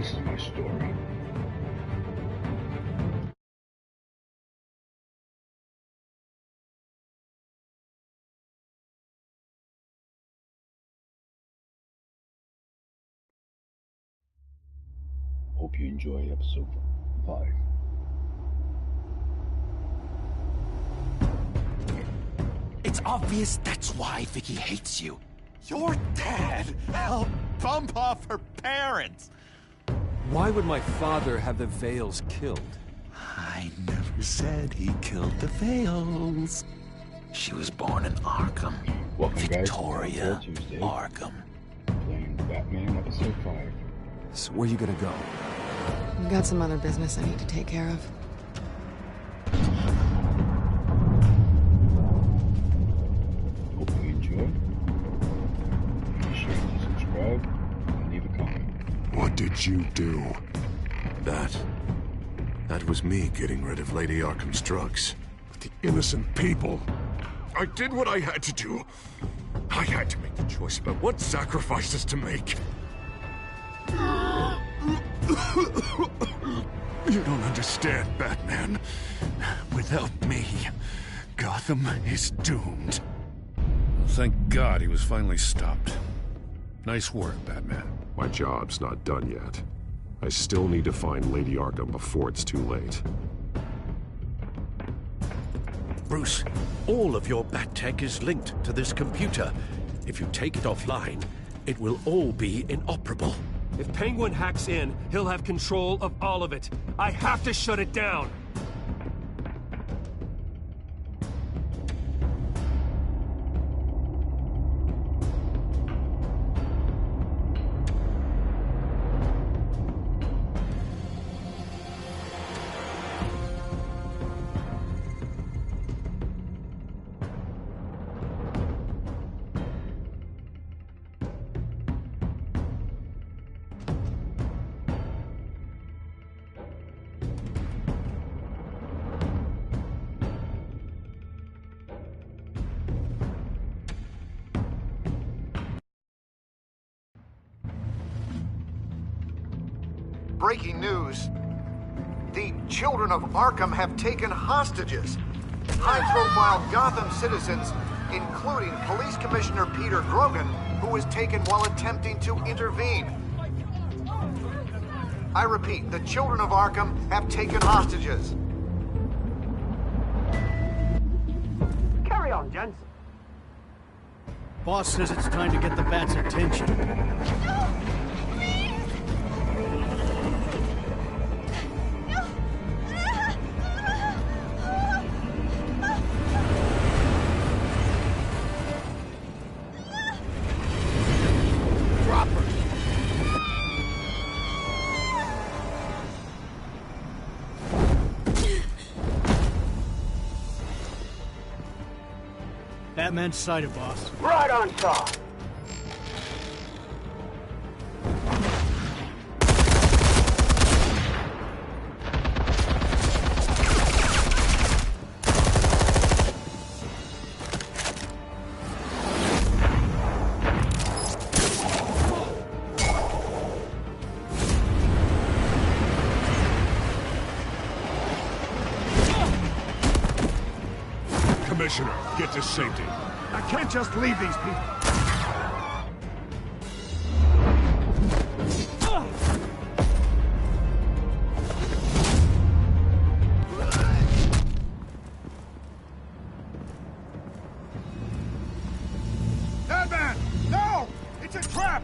This is my story. Hope you enjoy episode 5. It's obvious that's why Vicky hates you. Your dad helped bump off her parents. Why would my father have the Vales killed? I never said he killed the Vales. She was born in Arkham. Welcome Victoria guys to Telltale Tuesday, Arkham. playing Batman episode 5. So where you gonna go? I've got some other business I need to take care of. Hope you enjoy. Be sure to subscribe and leave a comment. What did you do? That was me getting rid of Lady Arkham's drugs. But the innocent people. I did what I had to do. I had to make the choice about what sacrifices to make. You don't understand, Batman. Without me, Gotham is doomed. Thank God he was finally stopped. Nice work, Batman. My job's not done yet. I still need to find Lady Arkham before it's too late. Bruce, all of your bat tech is linked to this computer. If you take it offline, it will all be inoperable. If Penguin hacks in, he'll have control of all of it. I have to shut it down. Breaking news. The children of Arkham have taken hostages. High-profile Gotham citizens, including Police Commissioner Peter Grogan, who was taken while attempting to intervene. I repeat, the children of Arkham have taken hostages. Carry on, gents. Boss says it's time to get the Bat's attention. No! Please! Drop her! Batman's sighted, boss. Right on top. Commissioner, get to safety. I can't just leave these people. Batman! No! It's a trap!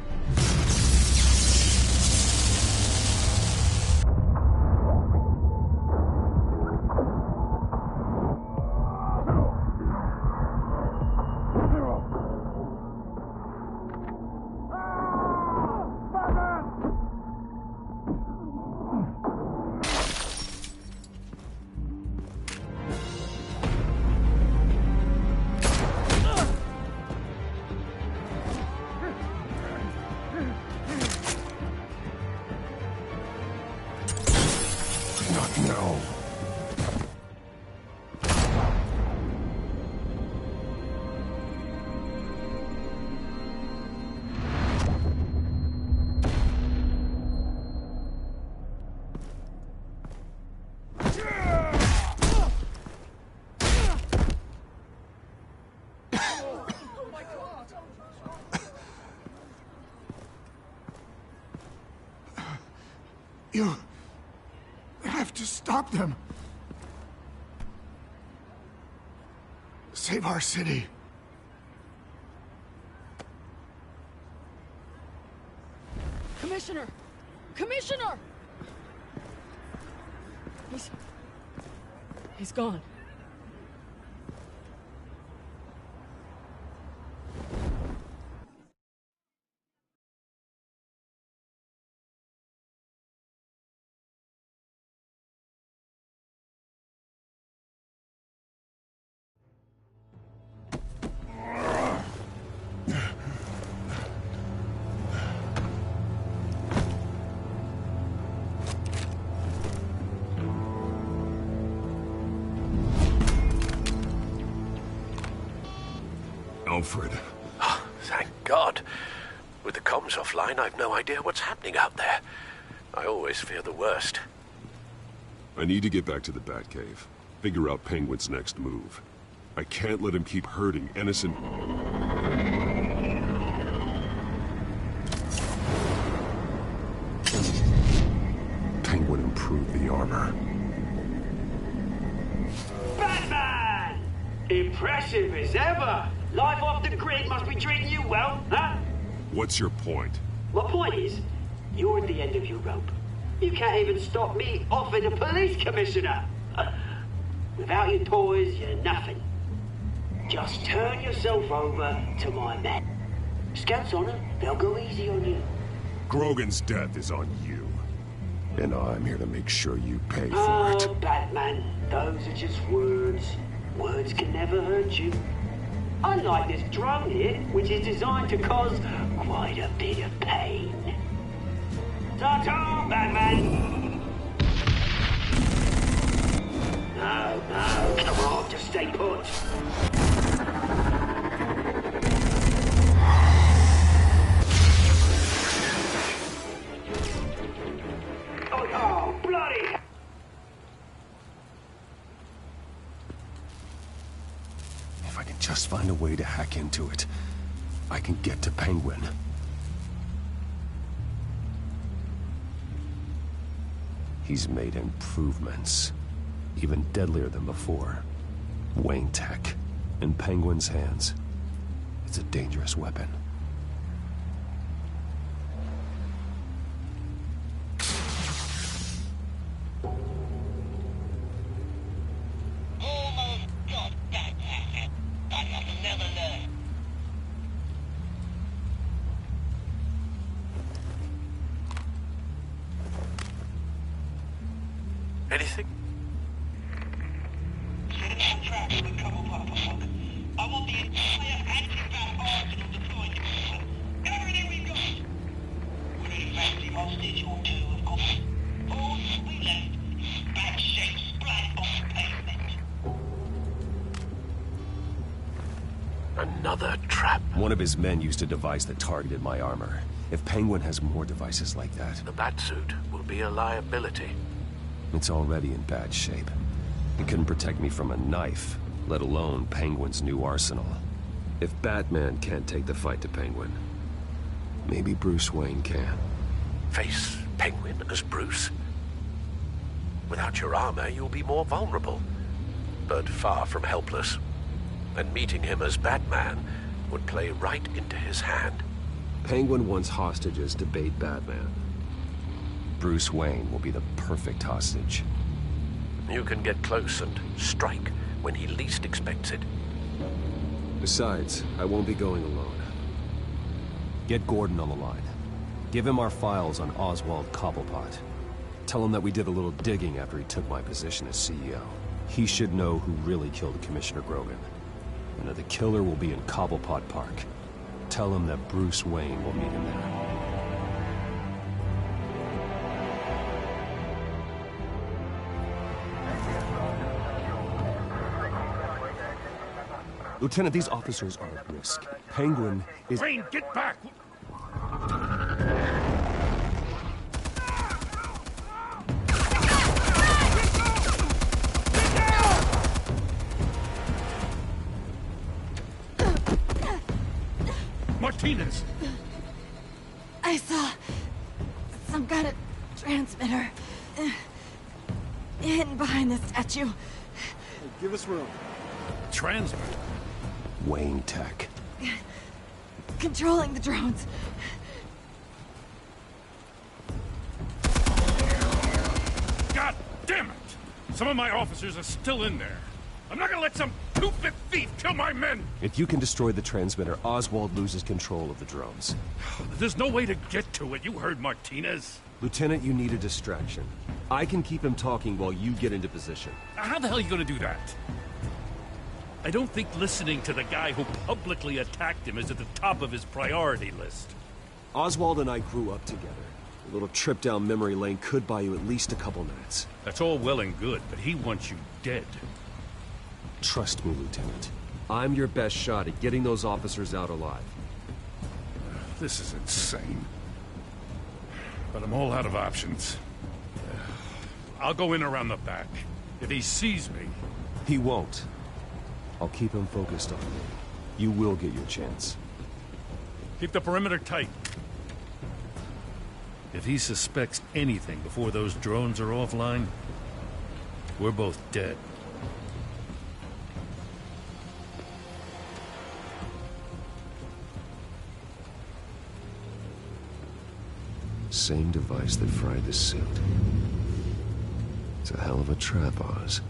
You have to stop them. Save our city. Commissioner! Commissioner! He's gone. Alfred. Oh, thank God. With the comms offline, I've no idea what's happening out there. I always fear the worst. I need to get back to the Batcave. Figure out Penguin's next move. I can't let him keep hurting innocent... Penguin improved the armor. Batman! Impressive as ever. Life off the grid must be treating you well, huh? What's your point? My point is, you're at the end of your rope. You can't even stop me offing a police commissioner. Without your toys, you're nothing. Just turn yourself over to my men. Scouts on it, they'll go easy on you. Grogan's death is on you. And I'm here to make sure you pay for it. Oh, Batman, those are just words. Words can never hurt you. Unlike this drone here, which is designed to cause quite a bit of pain. Ta-ta, Batman! No, come on, just stay put. Oh, bloody! If I can just find a way to hack into it, I can get to Penguin. He's made improvements, even deadlier than before. Wayne Tech, in Penguin's hands. It's a dangerous weapon. Anything? I want the entire anti-bat arsenal deployed. Everything we've got. With a fancy hostage or two, of course. All we left is bat-shaped splat on the pavement. Another trap. One of his men used a device that targeted my armor. If Penguin has more devices like that... The Batsuit will be a liability. It's already in bad shape. It couldn't protect me from a knife, let alone Penguin's new arsenal. If Batman can't take the fight to Penguin, maybe Bruce Wayne can. Face Penguin as Bruce? Without your armor, you'll be more vulnerable, but far from helpless. And meeting him as Batman would play right into his hand. Penguin wants hostages to bait Batman. Bruce Wayne will be the perfect hostage. You can get close and strike when he least expects it. Besides, I won't be going alone. Get Gordon on the line. Give him our files on Oswald Cobblepot. Tell him that we did a little digging after he took my position as CEO. He should know who really killed Commissioner Grogan. And that the killer will be in Cobblepot Park. Tell him that Bruce Wayne will meet him there. Lieutenant, these officers are at risk. Penguin is... Wayne, get back! Martinez! I saw some kind of transmitter. Hidden behind the statue. Hey, give us room. Transmitter? Wayne Tech. Controlling the drones. God damn it! Some of my officers are still in there. I'm not gonna let some two-bit thief kill my men! If you can destroy the transmitter, Oswald loses control of the drones. There's no way to get to it. You heard Martinez. Lieutenant, you need a distraction. I can keep him talking while you get into position. How the hell are you gonna do that? I don't think listening to the guy who publicly attacked him is at the top of his priority list. Oswald and I grew up together. A little trip down memory lane could buy you at least a couple minutes. That's all well and good, but he wants you dead. Trust me, Lieutenant. I'm your best shot at getting those officers out alive. This is insane. But I'm all out of options. I'll go in around the back. If he sees me... He won't. I'll keep him focused on me. You will get your chance. Keep the perimeter tight. If he suspects anything before those drones are offline, we're both dead. Same device that fried the suit. It's a hell of a trap, Oz.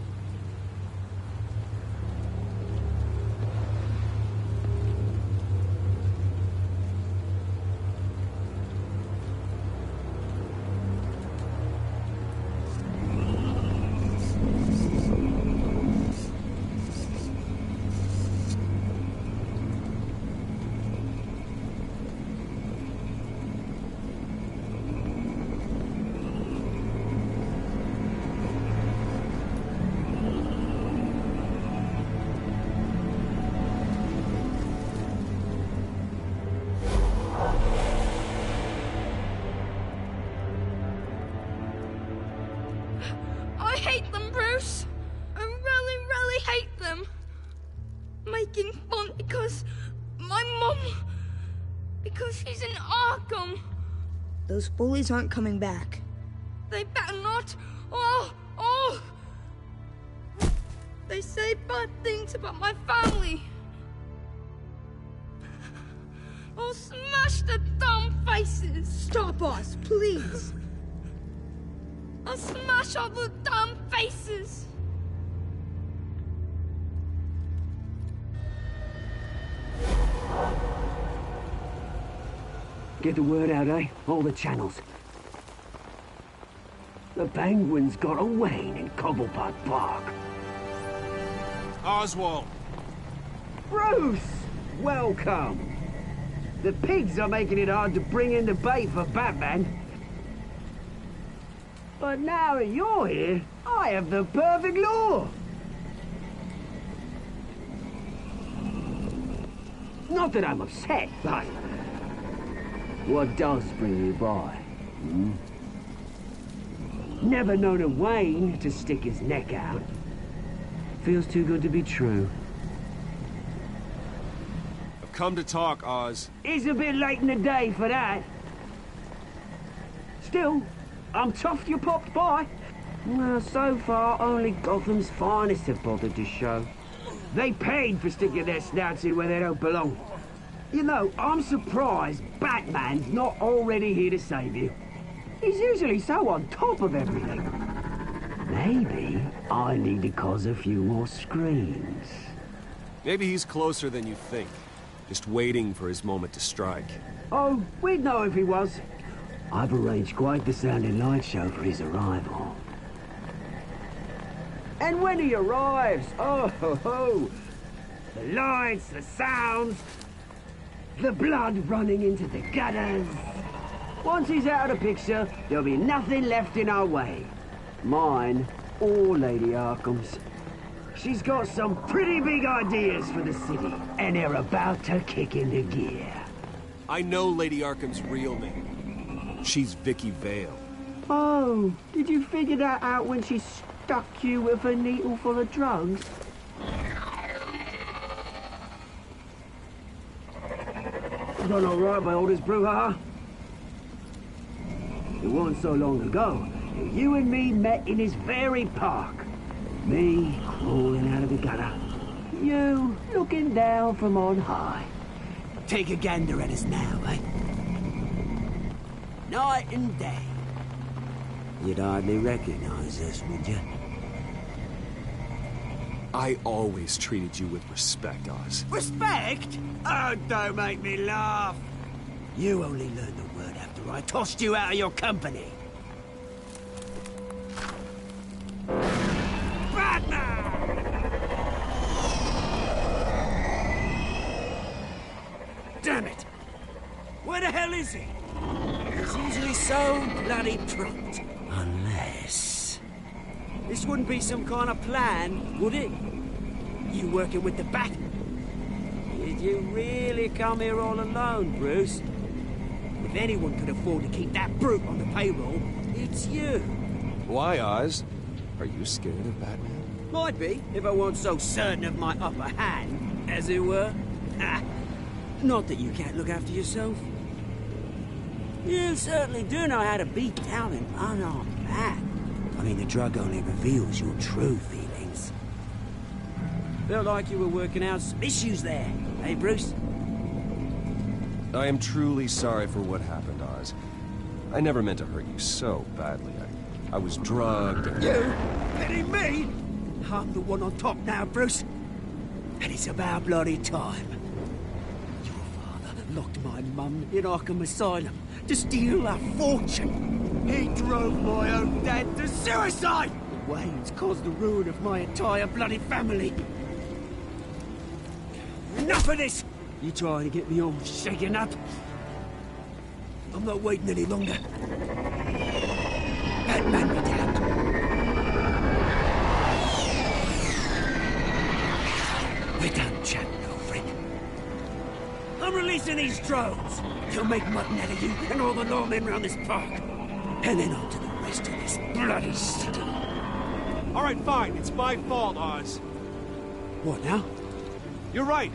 I hate them, Bruce. I really, really hate them. Making fun because my mum... because she's in Arkham. Those bullies aren't coming back. They better not. Oh! They say bad things about my family. I'll smash the dumb faces. Stop us, please. I'll smash all the damn faces! Get the word out, eh? All the channels. The Penguin's got a Wayne in Cobblepot Park. Oswald! Bruce! Welcome! The pigs are making it hard to bring in the bait for Batman. But now that you're here, I have the perfect lure. Not that I'm upset, but... what does bring you by? Hmm? Never known a Wayne to stick his neck out. Feels too good to be true. I've come to talk, Oz. It's a bit late in the day for that. Still, I'm chuffed you popped by. Well, so far, only Gotham's finest have bothered to show. They paid for sticking their snouts in where they don't belong. You know, I'm surprised Batman's not already here to save you. He's usually so on top of everything. Maybe I need to cause a few more screams. Maybe he's closer than you think. Just waiting for his moment to strike. Oh, we'd know if he was. I've arranged quite the sounding light show for his arrival. And when he arrives, oh ho ho! The lights, the sounds, the blood running into the gutters. Once he's out of the picture, there'll be nothing left in our way. Mine or Lady Arkham's. She's got some pretty big ideas for the city, and they're about to kick into gear. I know Lady Arkham's real name. She's Vicky Vale. Oh, did you figure that out when she stuck you with a needle full of drugs? Done all right by all this brouhaha? It wasn't so long ago that you and me met in this very park. Me crawling out of the gutter. You looking down from on high. Take a gander at us now, eh? Night and day. You'd hardly recognize us, would you? I always treated you with respect, Oz. Respect? Oh, don't make me laugh. You only learned the word after I tossed you out of your company. Batman! Damn it! Where the hell is he? He's usually so bloody prompt. Unless... This wouldn't be some kind of plan, would it? You working with the Bat? Did you really come here all alone, Bruce? If anyone could afford to keep that brute on the payroll, it's you. Why, Oz? Are you scared of Batman? Might be, if I weren't so certain of my upper hand, as it were. Not that you can't look after yourself. You certainly do know how to beat down an unarmed man. I mean, the drug only reveals your true feelings. Felt like you were working out some issues there, eh, Bruce? I am truly sorry for what happened, Oz. I never meant to hurt you so badly. I was drugged and... You? Pity me? I'm the one on top now, Bruce. And it's about bloody time. Your father locked my mum in Arkham Asylum to steal a fortune. He drove my own dad to suicide! The Waynes caused the ruin of my entire bloody family. Enough of this! You trying to get me all shaken up? I'm not waiting any longer. Batman me down. We're done chatting, old friend. I'm releasing these drones. They'll make mutton out of you and all the lawmen around this park. And then on to the rest of this bloody city. All right, fine. It's my fault, Oz. What now? You're right.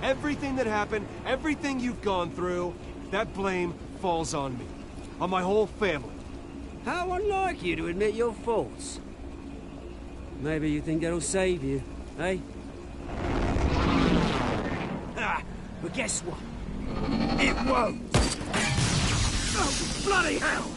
Everything that happened, everything you've gone through, that blame falls on me. On my whole family. How unlike you to admit your faults. Maybe you think that'll save you, eh? But guess what? It won't! Oh, bloody hell!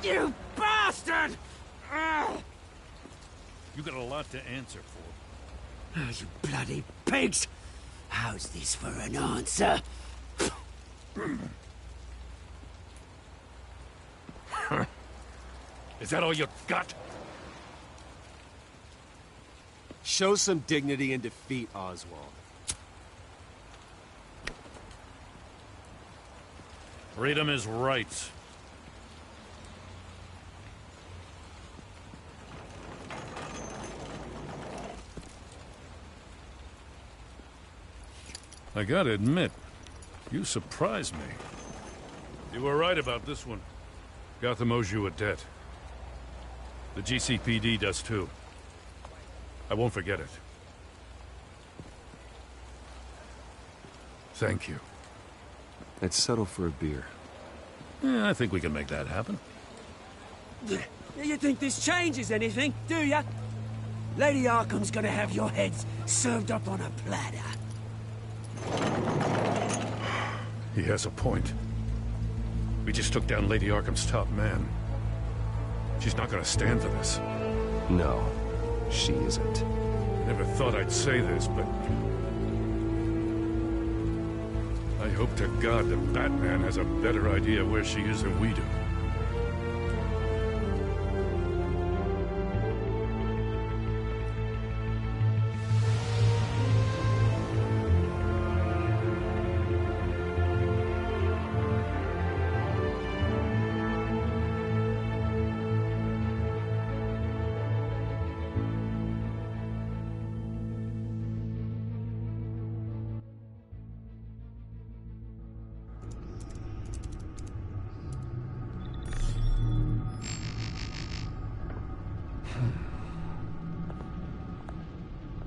You bastard! You got a lot to answer for. Oh, you bloody pigs! How's this for an answer? Is that all you got? Show some dignity in defeat, Oswald. Freedom is rights. I gotta admit, you surprised me. You were right about this one. Gotham owes you a debt. The GCPD does too. I won't forget it. Thank you. Let's settle for a beer. Yeah, I think we can make that happen. You think this changes anything, do ya? Lady Arkham's gonna have your heads served up on a platter. He has a point. We just took down Lady Arkham's top man. She's not gonna stand for this. No, she isn't. Never thought I'd say this, but... I hope to God that Batman has a better idea where she is than we do.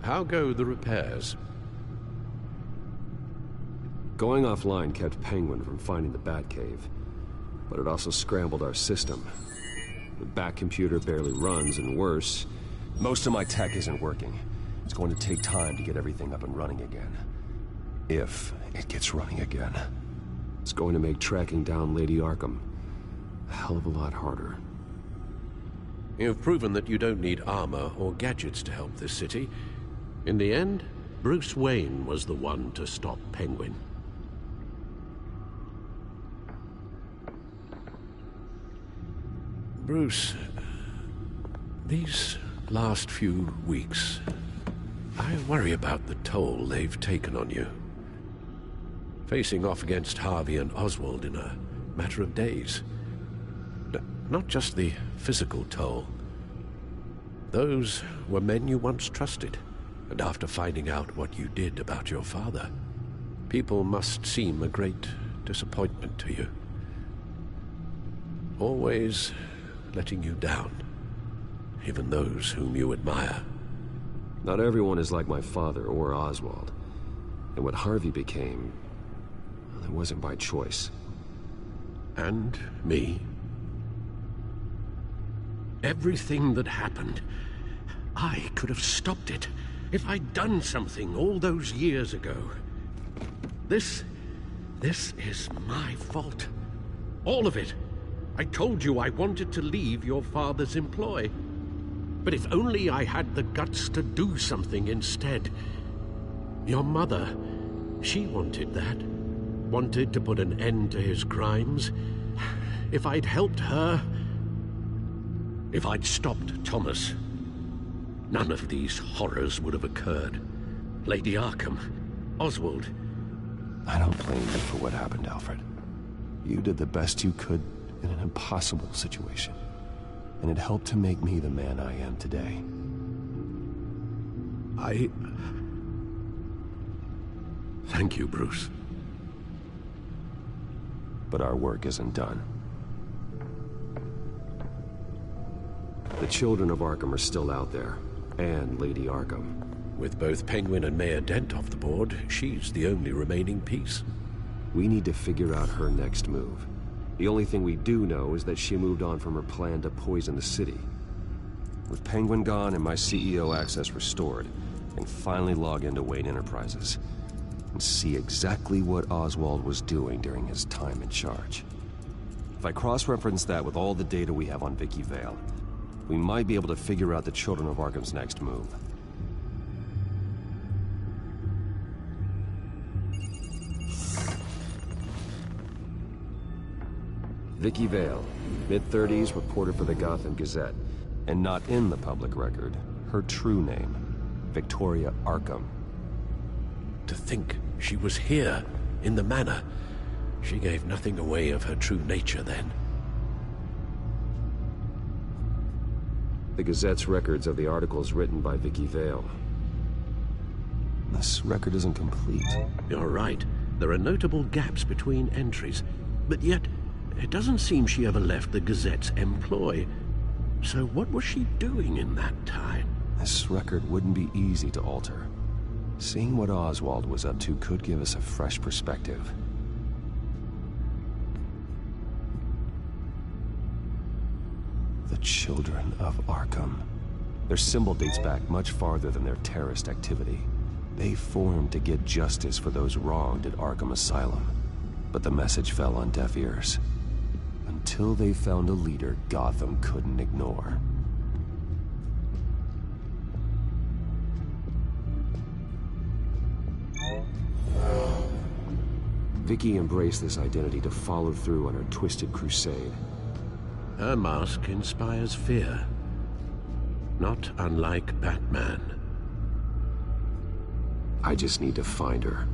How go the repairs? Going offline kept Penguin from finding the Batcave, but it also scrambled our system. The Bat computer barely runs, and worse, most of my tech isn't working. It's going to take time to get everything up and running again. If it gets running again. It's going to make tracking down Lady Arkham a hell of a lot harder. You've proven that you don't need armor or gadgets to help this city. In the end, Bruce Wayne was the one to stop Penguin. Bruce, these last few weeks, I worry about the toll they've taken on you. Facing off against Harvey and Oswald in a matter of days. Not just the physical toll. Those were men you once trusted, and after finding out what you did about your father, people must seem a great disappointment to you. Always letting you down, even those whom you admire. Not everyone is like my father or Oswald. And what Harvey became, well, it wasn't by choice. And me. Everything that happened, I could have stopped it if I'd done something all those years ago. This is my fault. All of it. I told you I wanted to leave your father's employ. But if only I had the guts to do something instead. Your mother, she wanted that. Wanted to put an end to his crimes. If I'd helped her, if I'd stopped Thomas, none of these horrors would have occurred. Lady Arkham, Oswald. I don't blame you for what happened, Alfred. You did the best you could in an impossible situation. And it helped to make me the man I am today. Thank you, Bruce. But our work isn't done. The children of Arkham are still out there, and Lady Arkham. With both Penguin and Mayor Dent off the board, she's the only remaining piece. We need to figure out her next move. The only thing we do know is that she moved on from her plan to poison the city. With Penguin gone and my CEO access restored, I can finally log into Wayne Enterprises and see exactly what Oswald was doing during his time in charge. If I cross-reference that with all the data we have on Vicky Vale, we might be able to figure out the Children of Arkham's next move. Vicky Vale, mid-30s, reporter for the Gotham Gazette, and not in the public record, her true name, Victoria Arkham. To think she was here, in the manor. She gave nothing away of her true nature then. The Gazette's records of the articles written by Vicky Vale. This record isn't complete. You're right. There are notable gaps between entries, but yet it doesn't seem she ever left the Gazette's employ. So what was she doing in that time? This record wouldn't be easy to alter. Seeing what Oswald was up to could give us a fresh perspective. The Children of Arkham. Their symbol dates back much farther than their terrorist activity. They formed to get justice for those wronged at Arkham Asylum. But the message fell on deaf ears. Until they found a leader Gotham couldn't ignore. Vicky embraced this identity to follow through on her twisted crusade. Her mask inspires fear. Not unlike Batman. I just need to find her.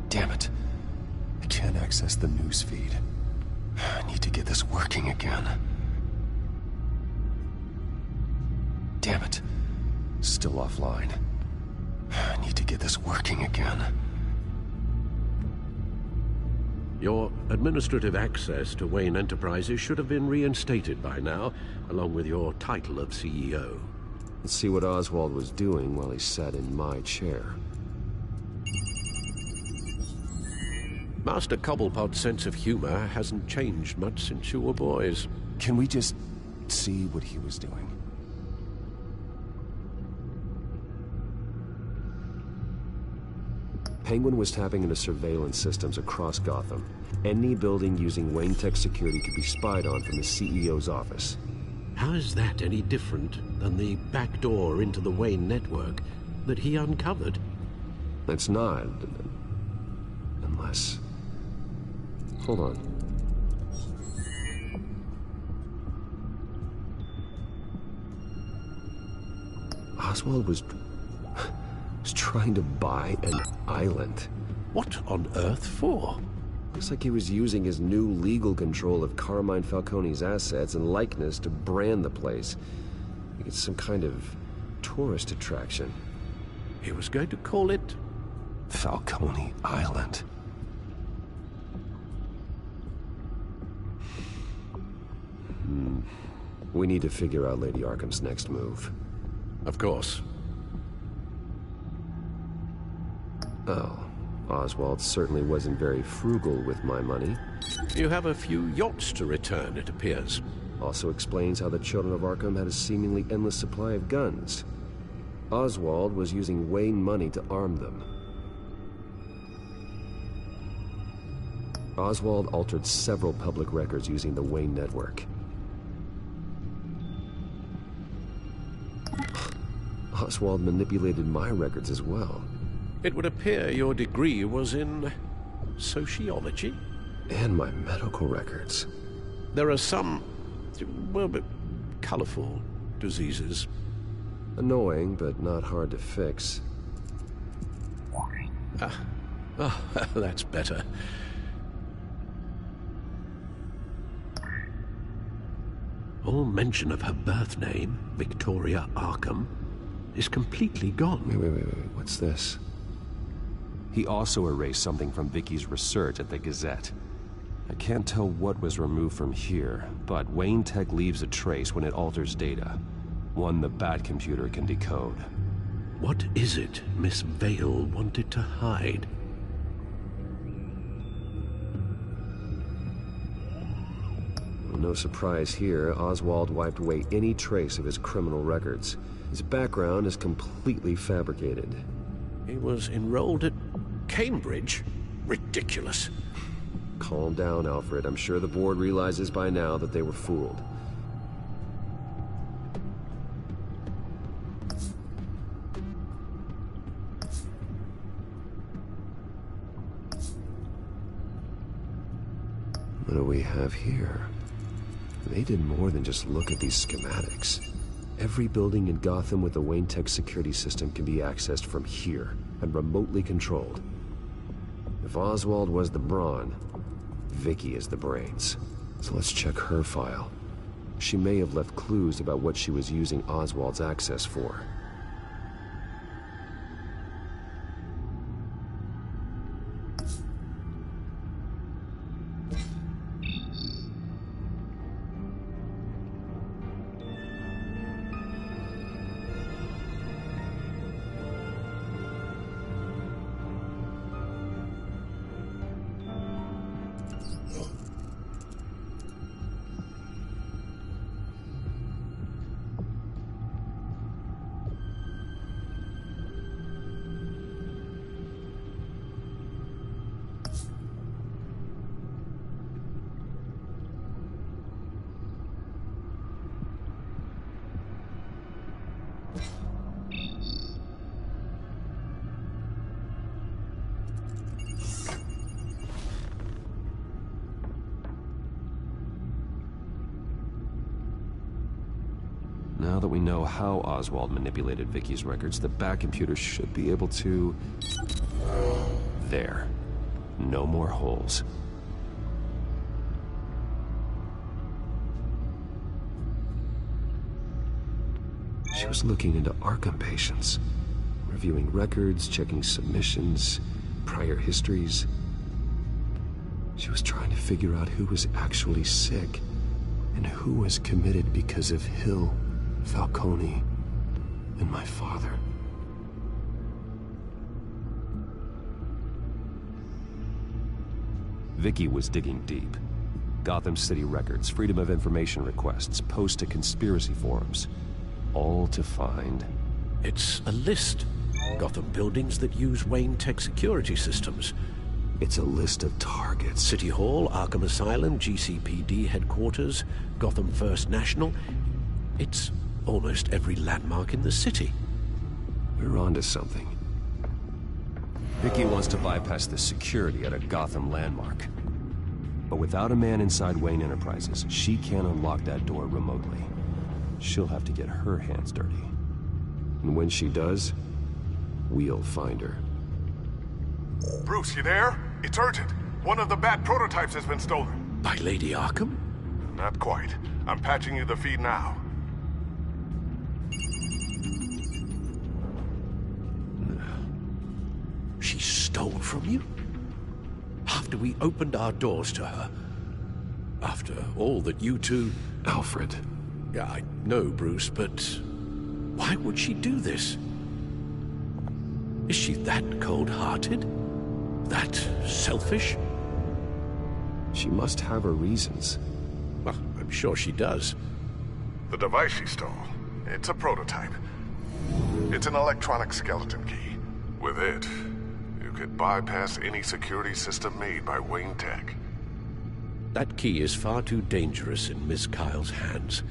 Damn it. I can't access the news feed. I need to get this working again. Damn it. Still offline. I need to get this working again. Your administrative access to Wayne Enterprises should have been reinstated by now, along with your title of CEO. Let's see what Oswald was doing while he sat in my chair. Master Cobblepot's sense of humor hasn't changed much since you were boys. Can we just see what he was doing? Penguin was tapping into surveillance systems across Gotham. Any building using Wayne Tech security could be spied on from the CEO's office. How is that any different than the back door into the Wayne network that he uncovered? It's not. Unless... Hold on. Oswald was trying to buy an island. What on earth for? Looks like he was using his new legal control of Carmine Falcone's assets and likeness to brand the place. It's some kind of tourist attraction. He was going to call it... Falcone Island. We need to figure out Lady Arkham's next move. Of course. Oh, Oswald certainly wasn't very frugal with my money. You have a few yachts to return, it appears. Also explains how the Children of Arkham had a seemingly endless supply of guns. Oswald was using Wayne money to arm them. Oswald altered several public records using the Wayne network. Oswald manipulated my records as well. It would appear your degree was in... sociology? And my medical records. There are some... well, but colorful diseases. Annoying, but not hard to fix. Oh, that's better. All mention of her birth name, Victoria Arkham, is completely gone. Wait, what's this? He also erased something from Vicky's research at the Gazette. I can't tell what was removed from here, but Wayne Tech leaves a trace when it alters data. One the Bat computer can decode. What is it Miss Vale wanted to hide? No surprise here, Oswald wiped away any trace of his criminal records. His background is completely fabricated. He was enrolled at Cambridge? Ridiculous. Calm down, Alfred. I'm sure the board realizes by now that they were fooled. What do we have here? They did more than just look at these schematics. Every building in Gotham with the Wayne Tech security system can be accessed from here and remotely controlled. If Oswald was the brawn, Vicky is the brains. So let's check her file. She may have left clues about what she was using Oswald's access for. Now that we know how Oswald manipulated Vicky's records, the Bat computer should be able to... There. No more holes. She was looking into Arkham patients, reviewing records, checking submissions, prior histories. She was trying to figure out who was actually sick and who was committed because of Hill, Falcone, and my father. Vicky was digging deep. Gotham City records, Freedom of Information requests, posts to conspiracy forums. All to find... It's a list. Gotham buildings that use Wayne Tech security systems. It's a list of targets. City Hall, Arkham Asylum, GCPD headquarters, Gotham First National. It's almost every landmark in the city. We're onto something. Vicky wants to bypass the security at a Gotham landmark. But without a man inside Wayne Enterprises, she can't unlock that door remotely. She'll have to get her hands dirty. And when she does, we'll find her. Bruce, you there? It's urgent. One of the Bat prototypes has been stolen. By Lady Arkham? Not quite. I'm patching you the feed now. She stole from you? After we opened our doors to her? After all that you two... Alfred. Yeah, I know, Bruce, but... why would she do this? Is she that cold-hearted? That selfish? She must have her reasons. Well, I'm sure she does. The device she stole, it's a prototype. It's an electronic skeleton key. With it, you could bypass any security system made by Wayne Tech. That key is far too dangerous in Miss Kyle's hands,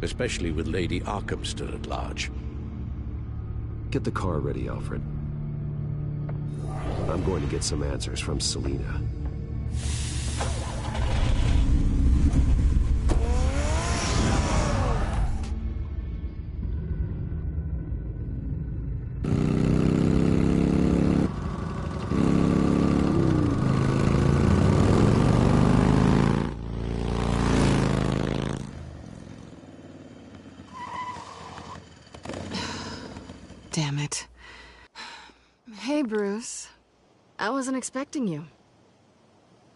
especially with Lady Arkham still at large. Get the car ready, Alfred. I'm going to get some answers from Selina. Damn it. Hey, Bruce. I wasn't expecting you.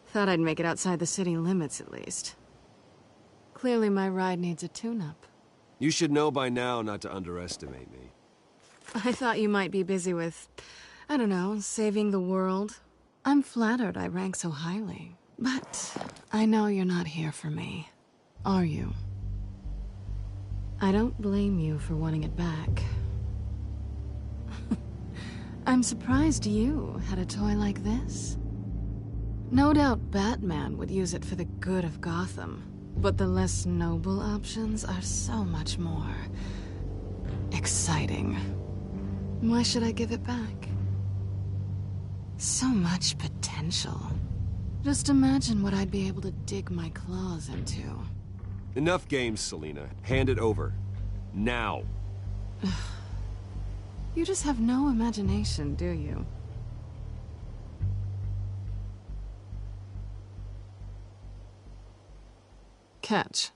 Thought I'd make it outside the city limits, at least. Clearly my ride needs a tune-up. You should know by now not to underestimate me. I thought you might be busy with, I don't know, saving the world. I'm flattered I rank so highly. But I know you're not here for me, are you? I don't blame you for wanting it back. I'm surprised you had a toy like this. No doubt Batman would use it for the good of Gotham, but the less noble options are so much more exciting. Why should I give it back? So much potential. Just imagine what I'd be able to dig my claws into. Enough games, Selina. Hand it over. Now. You just have no imagination, do you? Catch.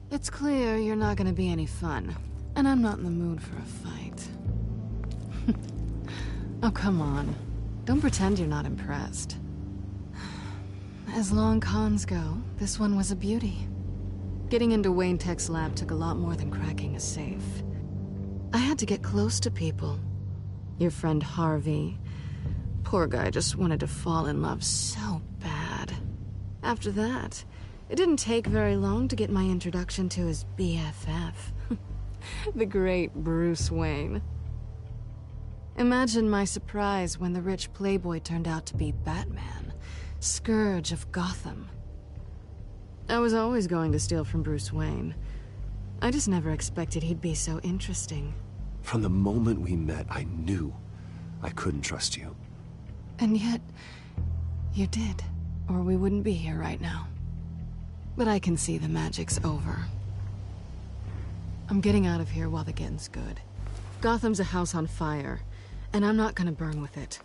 It's clear you're not gonna be any fun, and I'm not in the mood for a fight. Oh, come on. Don't pretend you're not impressed. As long cons go, this one was a beauty. Getting into Wayne Tech's lab took a lot more than cracking a safe. I had to get close to people. Your friend Harvey. Poor guy just wanted to fall in love so bad. After that, it didn't take very long to get my introduction to his BFF. The great Bruce Wayne. Imagine my surprise when the rich playboy turned out to be Batman, Scourge of Gotham. I was always going to steal from Bruce Wayne. I just never expected he'd be so interesting. From the moment we met, I knew I couldn't trust you. And yet, you did, or we wouldn't be here right now. But I can see the magic's over. I'm getting out of here while the getting's good. Gotham's a house on fire, and I'm not gonna burn with it.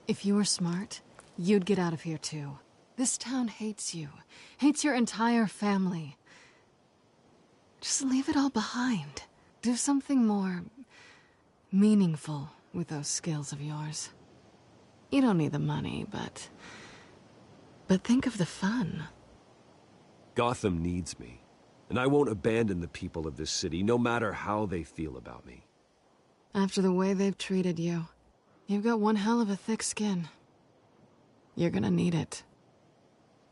If you were smart, you'd get out of here too. This town hates you. Hates your entire family. Just leave it all behind. Do something more meaningful with those skills of yours. You don't need the money, but think of the fun. Gotham needs me, and I won't abandon the people of this city, no matter how they feel about me. After the way they've treated you, you've got one hell of a thick skin. You're gonna need it.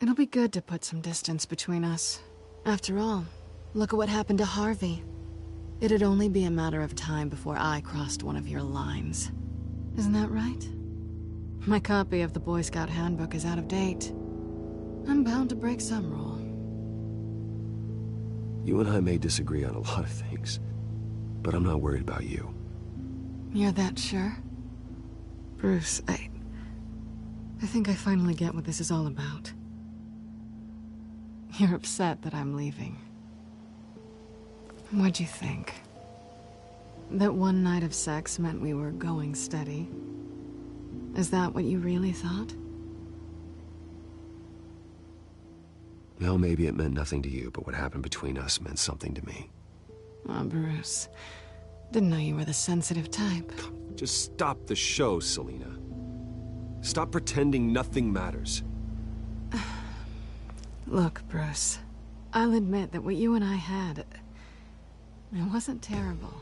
It'll be good to put some distance between us. After all, look at what happened to Harvey. It'd only be a matter of time before I crossed one of your lines. Isn't that right? My copy of the Boy Scout Handbook is out of date. I'm bound to break some rule. You and I may disagree on a lot of things, but I'm not worried about you. You're that sure? Bruce, I think I finally get what this is all about. You're upset that I'm leaving. What'd you think? That one night of sex meant we were going steady? Is that what you really thought? Well, maybe it meant nothing to you, but what happened between us meant something to me. Oh, Bruce. Didn't know you were the sensitive type. Just stop the show, Selina. Stop pretending nothing matters. Look, Bruce. I'll admit that what you and I had... it wasn't terrible.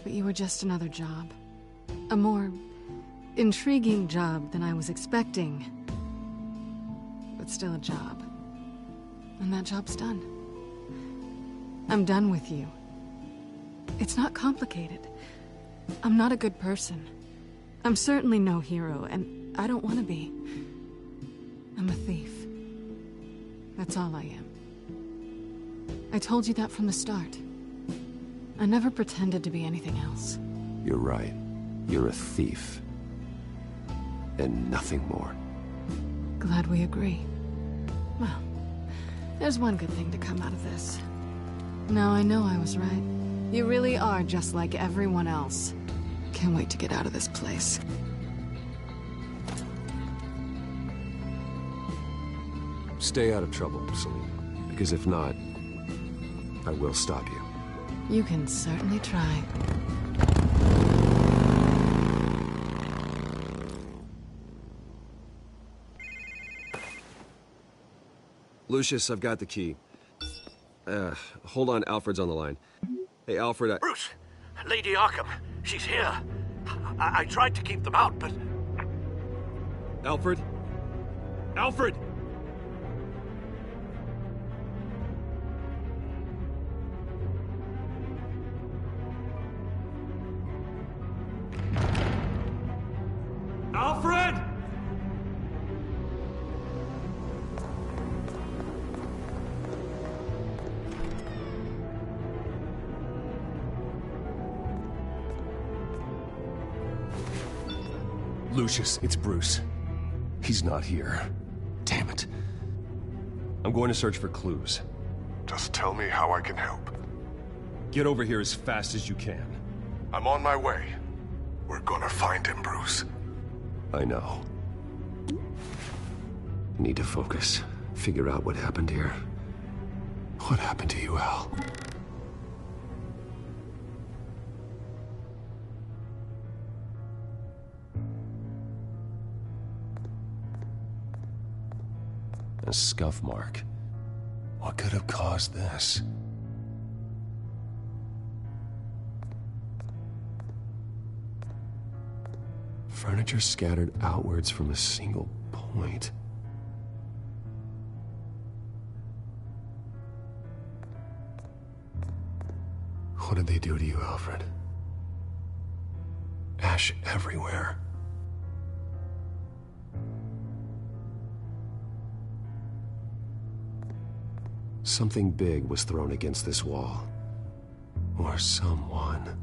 But you were just another job. A more intriguing job than I was expecting. But still a job. And that job's done. I'm done with you. It's not complicated. I'm not a good person. I'm certainly no hero, and I don't want to be. I'm a thief. That's all I am. I told you that from the start. I never pretended to be anything else. You're right. You're a thief. And nothing more. Glad we agree. Well, there's one good thing to come out of this. Now I know I was right. You really are just like everyone else. Can't wait to get out of this place. Stay out of trouble, Selina. Because if not, I will stop you. You can certainly try. Lucius, I've got the key. Hold on, Alfred's on the line. Hey, Alfred, Bruce! Lady Arkham, she's here. I tried to keep them out, but... Alfred? Alfred! Alfred! Lucius, it's Bruce. He's not here. Damn it. I'm going to search for clues. Just tell me how I can help. Get over here as fast as you can. I'm on my way. We're gonna find him, Bruce. I know. Need to focus. Figure out what happened here. What happened to you, Al? A scuff mark. What could have caused this? Furniture scattered outwards from a single point. What did they do to you, Alfred? Ash everywhere. Something big was thrown against this wall. Or someone.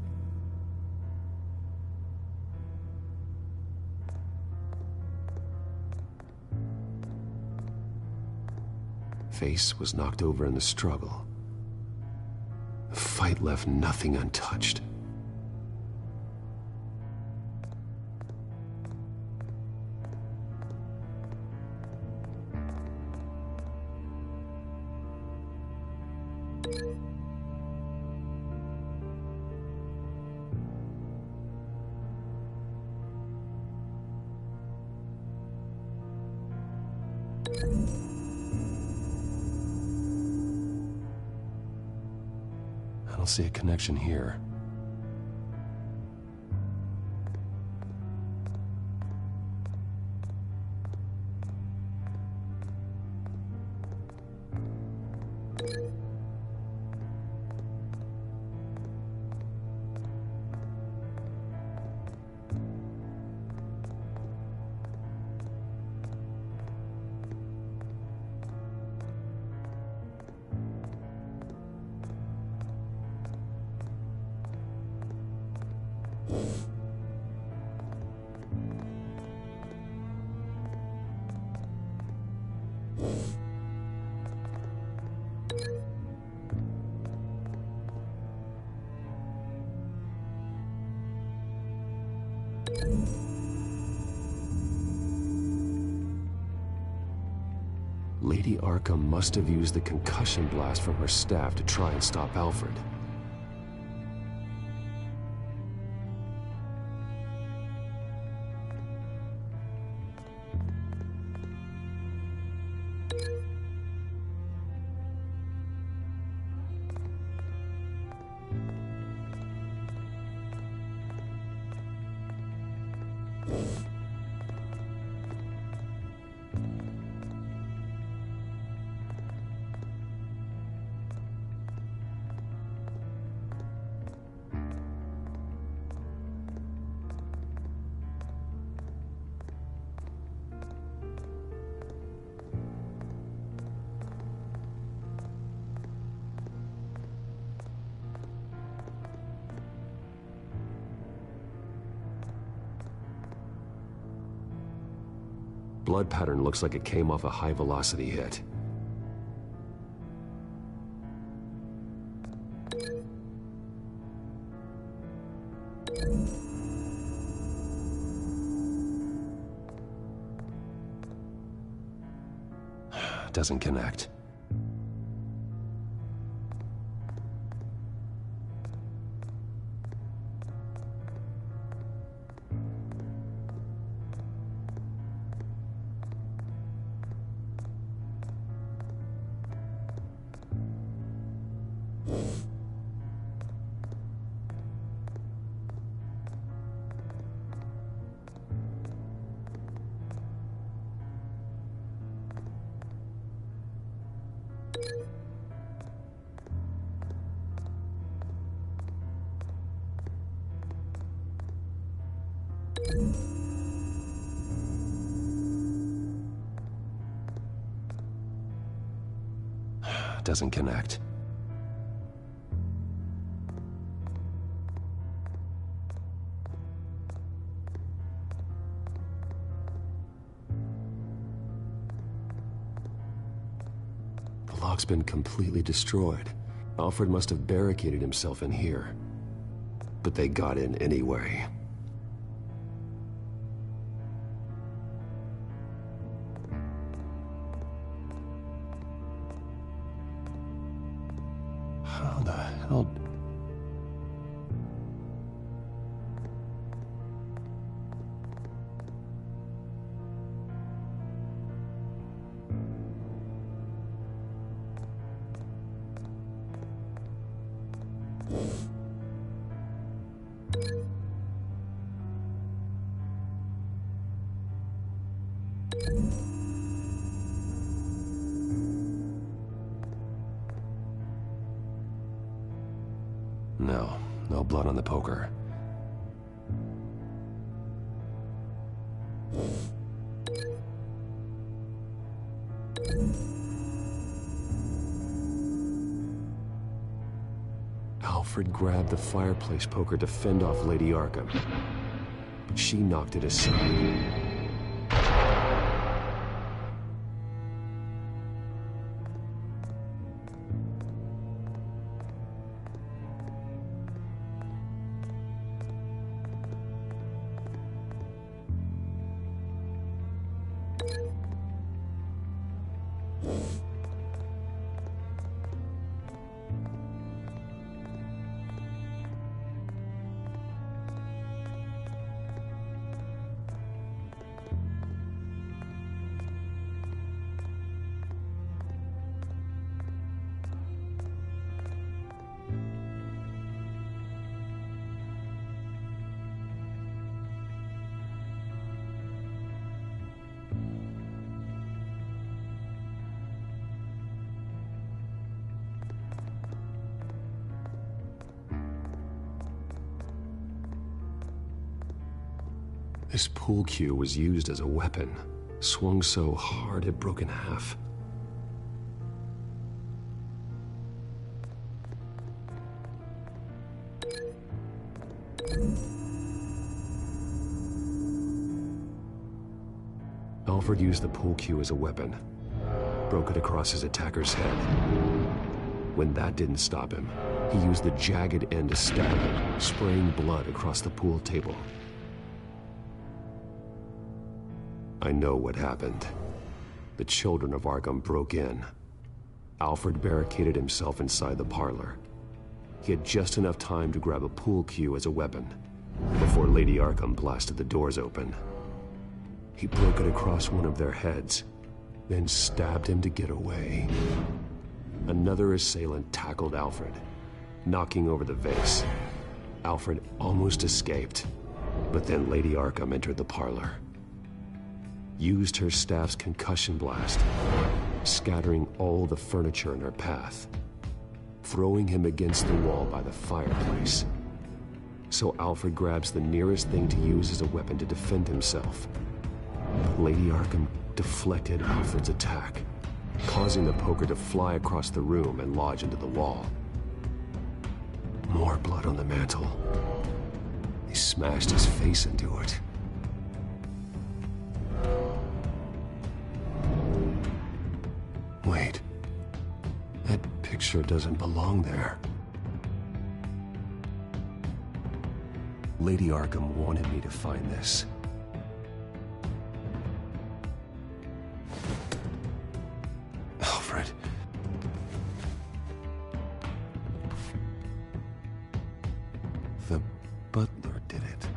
Face was knocked over in the struggle. The fight left nothing untouched. I don't see a connection here. Lady Arkham must have used the concussion blast from her staff to try and stop Alfred. Blood pattern looks like it came off a high-velocity hit. Doesn't connect. Doesn't connect. The lock's been completely destroyed. Alfred must have barricaded himself in here. But they got in anyway. How the hell... No blood on the poker. Alfred grabbed the fireplace poker to fend off Lady Arkham, but she knocked it aside. This pool cue was used as a weapon, swung so hard it broke in half. Alfred used the pool cue as a weapon, broke it across his attacker's head. When that didn't stop him, he used the jagged end to stab him, spraying blood across the pool table. I know what happened. The children of Arkham broke in. Alfred barricaded himself inside the parlor. He had just enough time to grab a pool cue as a weapon before Lady Arkham blasted the doors open. He broke it across one of their heads, then stabbed him to get away. Another assailant tackled Alfred, knocking over the vase. Alfred almost escaped, but then Lady Arkham entered the parlor, used her staff's concussion blast, scattering all the furniture in her path, throwing him against the wall by the fireplace. So Alfred grabs the nearest thing to use as a weapon to defend himself. Lady Arkham deflected Alfred's attack, causing the poker to fly across the room and lodge into the wall. More blood on the mantel. He smashed his face into it. Wait. That picture doesn't belong there. Lady Arkham wanted me to find this. Alfred. The butler did it.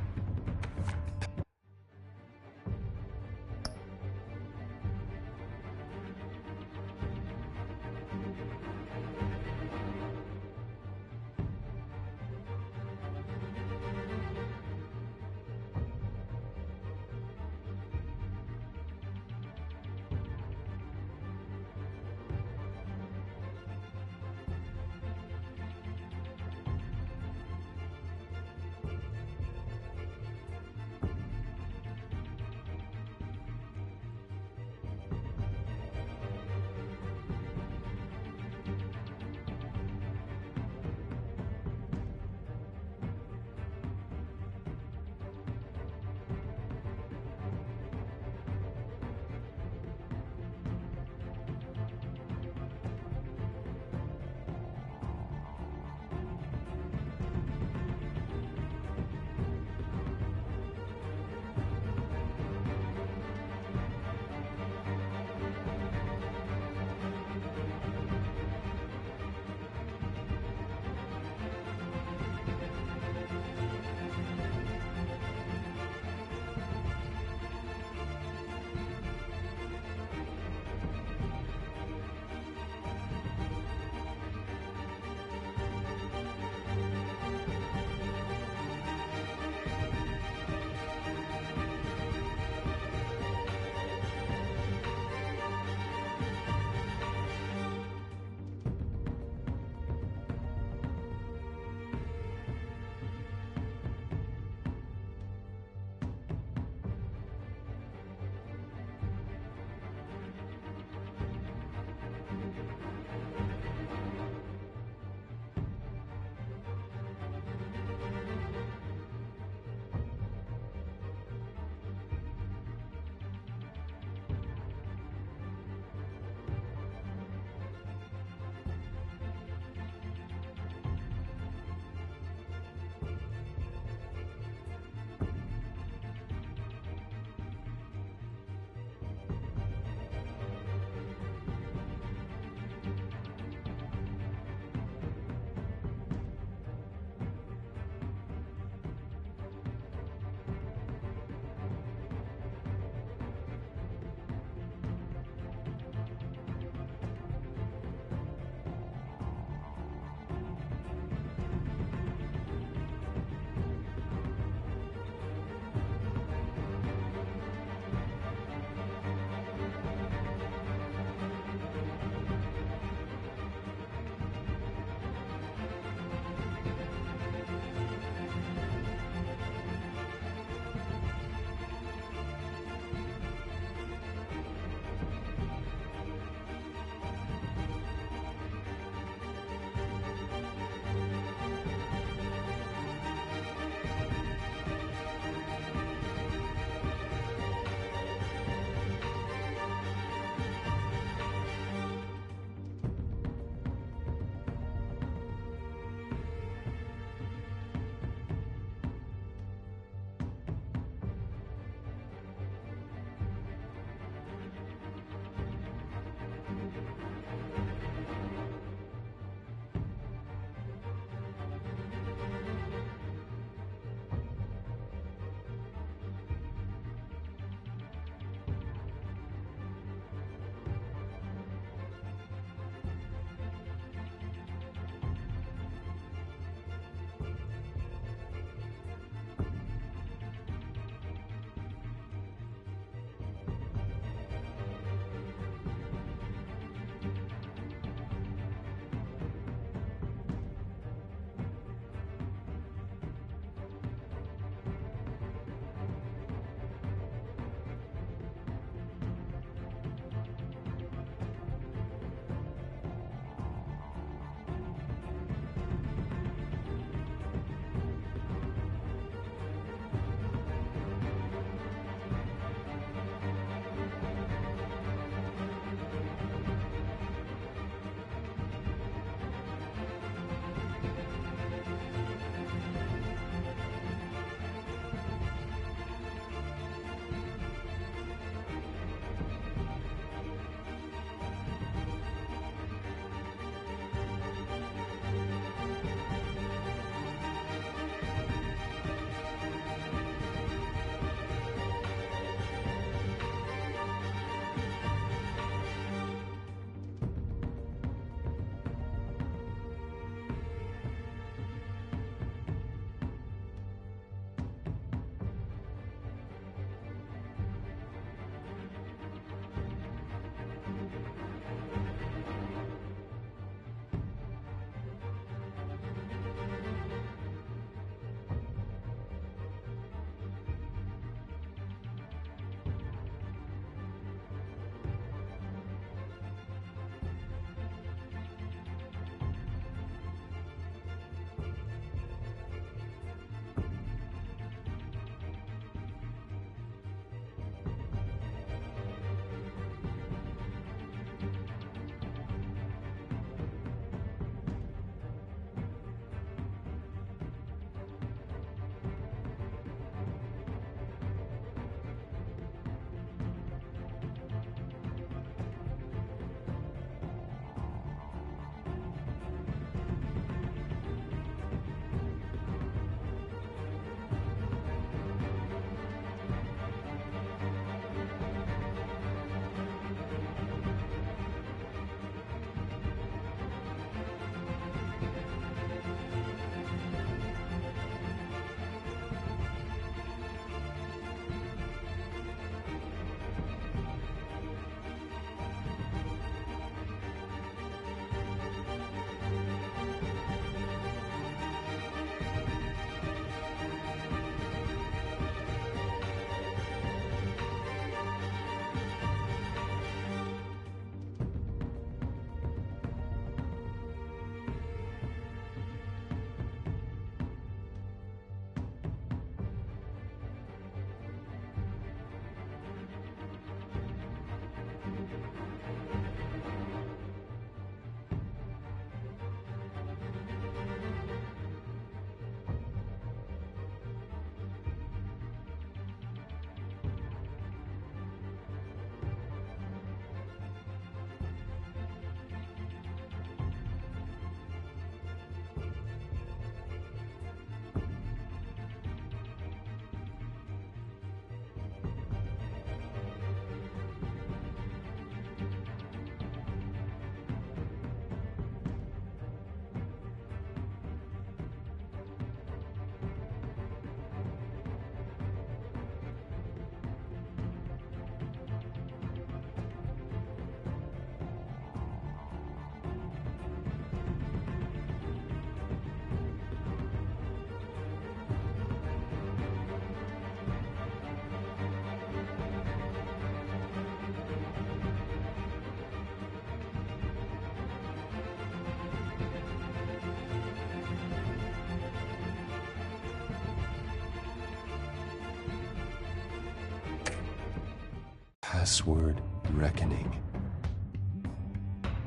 Password reckoning.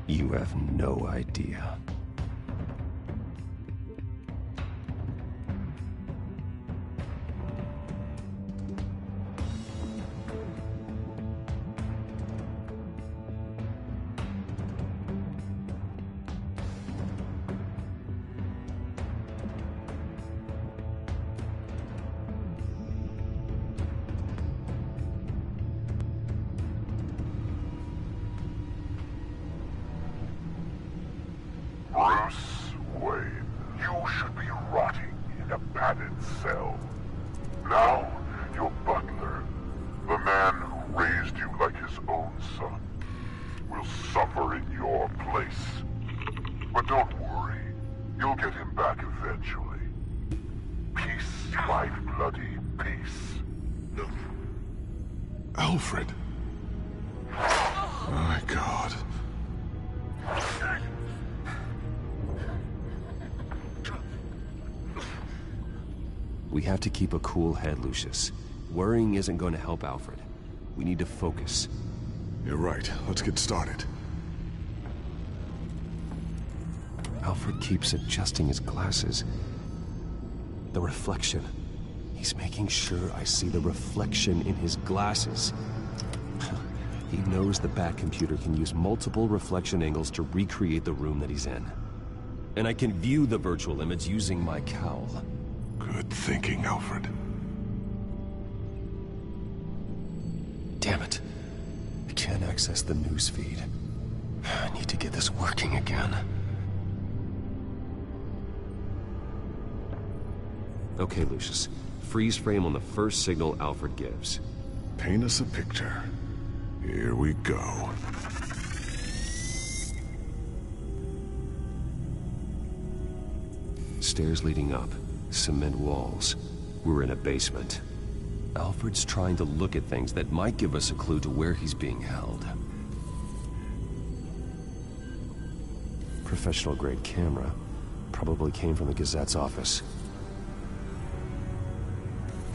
You have no idea. Bruce Wayne, you should be rotting in a padded cell. Now, your butler, the man who raised you like his own son, will suffer in your place. But don't worry, you'll get him back eventually. Peace, my bloody peace. Alfred. My God. We have to keep a cool head, Lucius. Worrying isn't going to help Alfred. We need to focus. You're right. Let's get started. Alfred keeps adjusting his glasses. The reflection. He's making sure I see the reflection in his glasses. He knows the Batcomputer can use multiple reflection angles to recreate the room that he's in. And I can view the virtual image using my cowl. Good thinking, Alfred. Damn it. I can't access the news feed. I need to get this working again. Okay, Lucius. Freeze frame on the first signal Alfred gives. Paint us a picture. Here we go. Stairs leading up. Cement walls. We're in a basement. Alfred's trying to look at things that might give us a clue to where he's being held. Professional-grade camera. Probably came from the Gazette's office.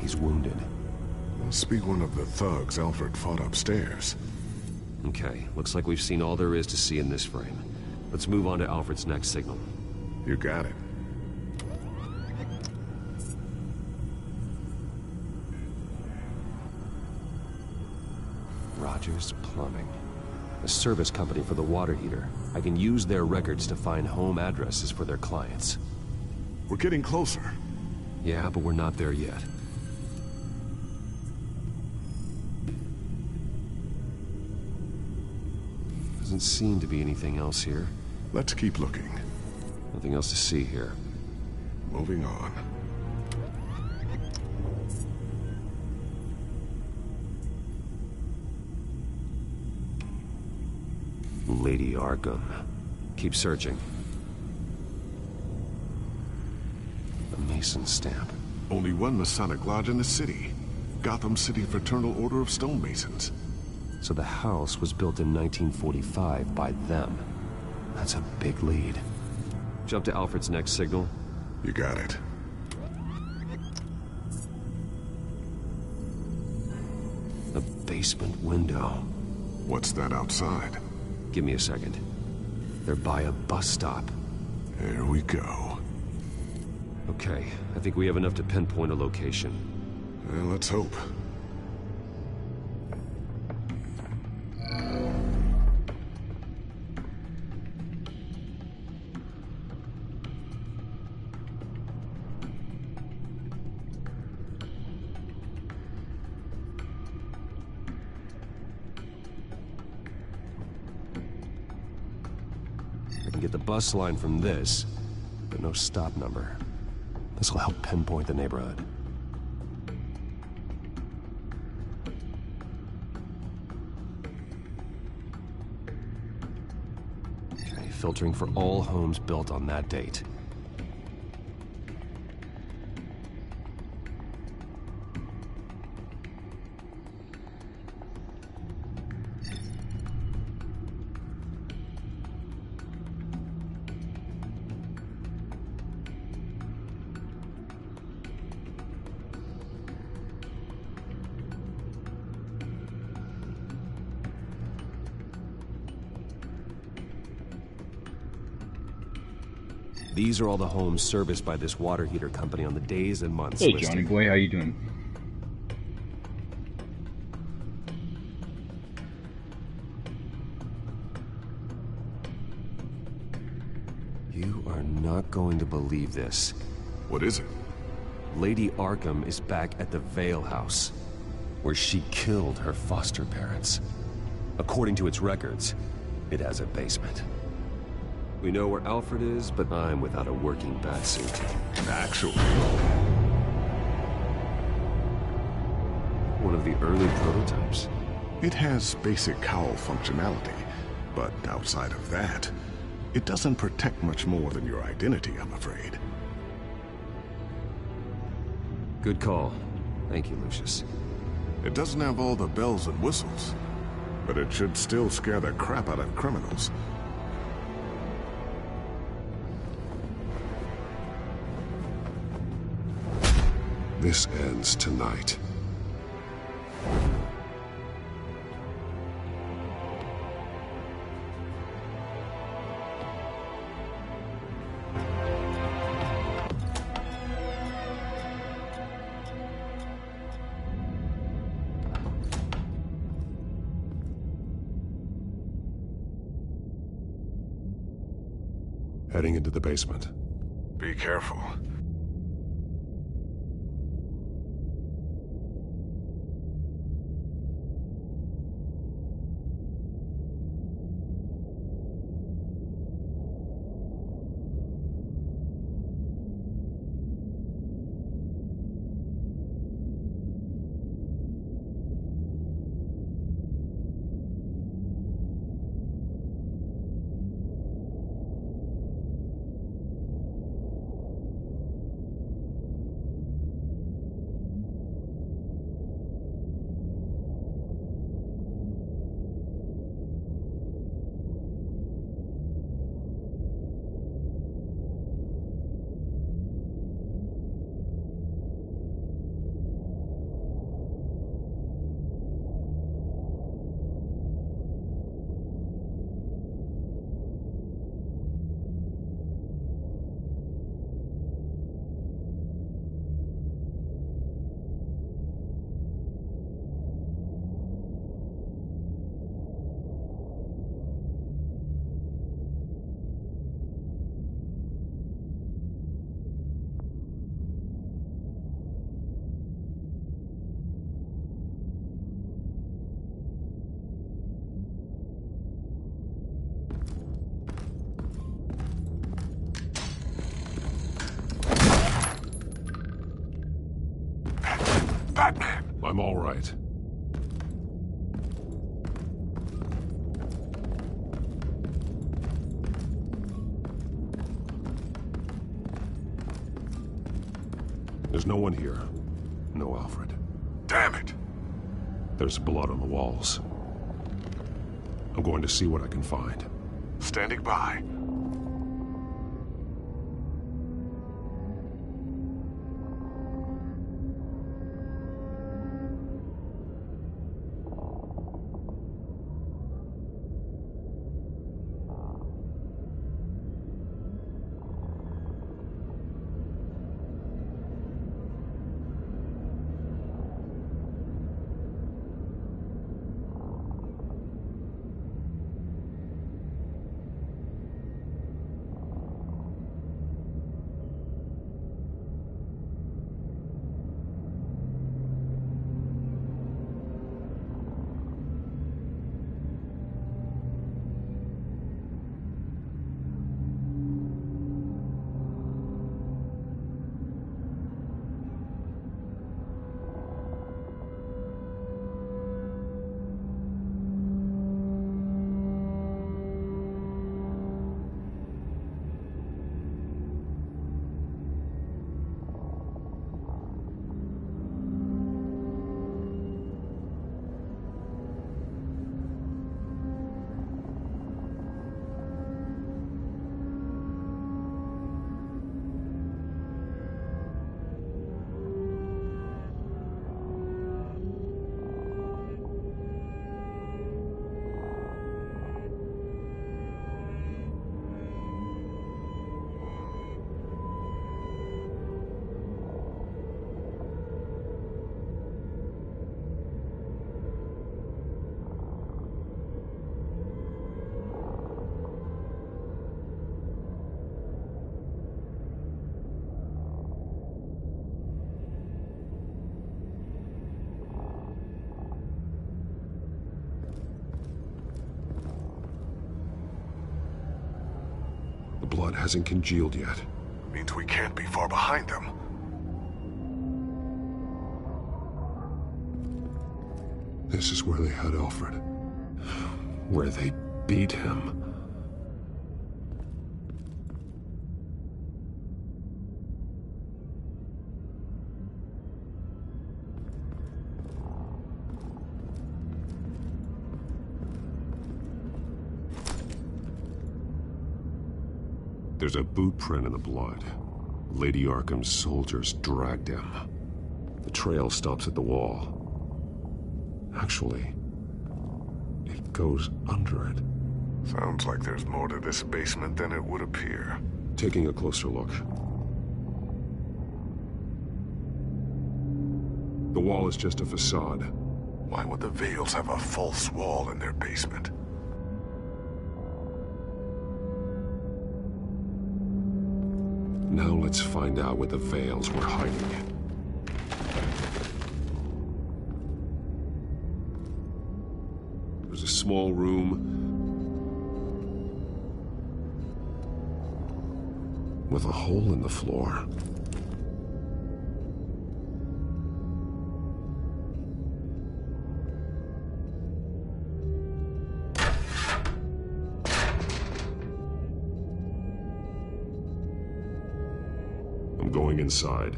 He's wounded. Must be one of the thugs Alfred fought upstairs. Okay, looks like we've seen all there is to see in this frame. Let's move on to Alfred's next signal. You got it. Rogers Plumbing. A service company for the water heater. I can use their records to find home addresses for their clients. We're getting closer. Yeah, but we're not there yet. Doesn't seem to be anything else here. Let's keep looking. Nothing else to see here. Moving on. Lady Arkham. Keep searching. A Mason stamp. Only one Masonic lodge in the city. Gotham City Fraternal Order of Stonemasons. So the house was built in 1945 by them. That's a big lead. Jump to Alfred's next signal. You got it. A basement window. What's that outside? Give me a second. They're by a bus stop. Here we go. Okay, I think we have enough to pinpoint a location. Well, let's hope. I can get the bus line from this, but no stop number. This will help pinpoint the neighborhood. Okay, filtering for all homes built on that date. These are all the homes serviced by this water heater company on the days and months Hey, listed. Johnny boy, how you doing? You are not going to believe this. What is it? Lady Arkham is back at the Vale House, where she killed her foster parents. According to its records, it has a basement. We know where Alfred is, but I'm without a working batsuit. Actually, one of the early prototypes. it has basic cowl functionality, but outside of that, it doesn't protect much more than your identity, I'm afraid. Good call. Thank you, Lucius. It doesn't have all the bells and whistles, but it should still scare the crap out of criminals. This ends tonight. Heading into the basement. Be careful. Batman! I'm all right. There's no one here. No Alfred. Damn it! There's blood on the walls. I'm going to see what I can find. Standing by. blood hasn't congealed yet. Means we can't be far behind them. This is where they had Alfred. Where they beat him. There's a boot print in the blood. Lady Arkham's soldiers dragged him. The trail stops at the wall. Actually, it goes under it. Sounds like there's more to this basement than it would appear. Taking a closer look. The wall is just a facade. Why would the Vales have a false wall in their basement? Now let's find out what the Vales were hiding. There's a small room with a hole in the floor. I'm going inside.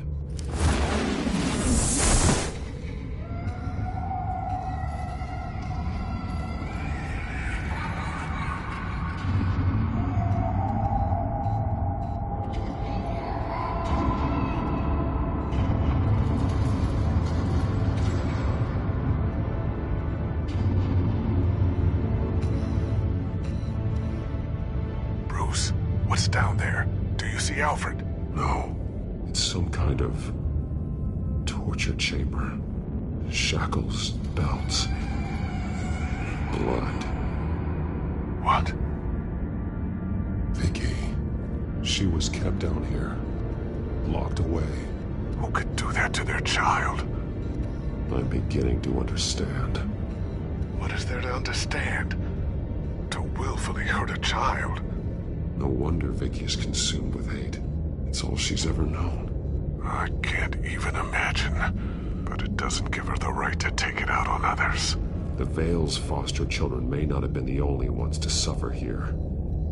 Bruce, what's down there? Do you see Alfred? No. It's some kind of torture chamber. Shackles, belts, blood. What? Vicky. She was kept down here, locked away. Who could do that to their child? I'm beginning to understand. What is there to understand? To willfully hurt a child? No wonder Vicky is consumed with hate. It's all she's ever known. I can't even imagine. But it doesn't give her the right to take it out on others. The Vale's foster children may not have been the only ones to suffer here.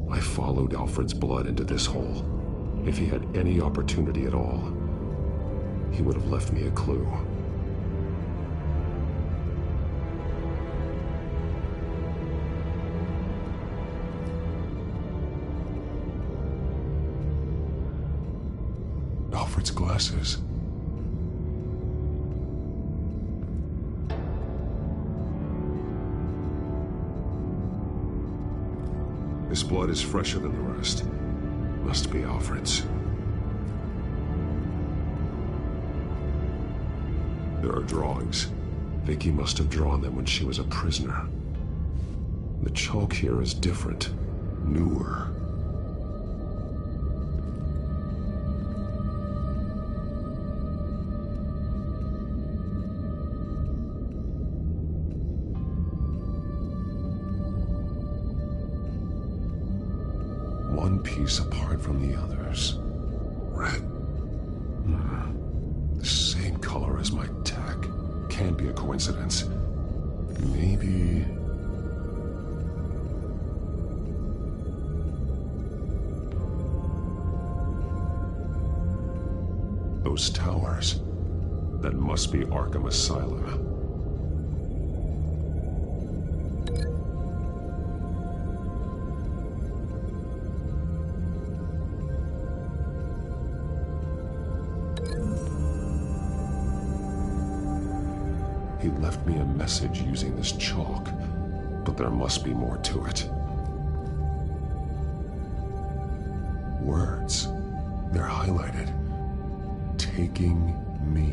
I followed Alfred's blood into this hole. If he had any opportunity at all, he would have left me a clue. Alfred's glasses. This blood is fresher than the rest. Must be Alfred's. There are drawings. Vicky must have drawn them when she was a prisoner. The chalk here is different, newer. One piece apart from the others. Red. The same color as my tech. Can't be a coincidence. Maybe... Those towers. That must be Arkham Asylum. He left me a message using this chalk, but there must be more to it. Words. They're highlighted. Taking me.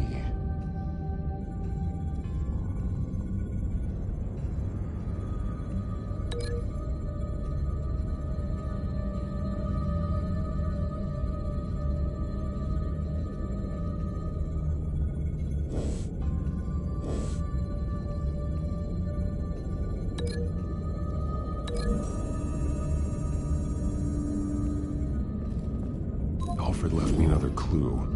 Alfred left me another clue.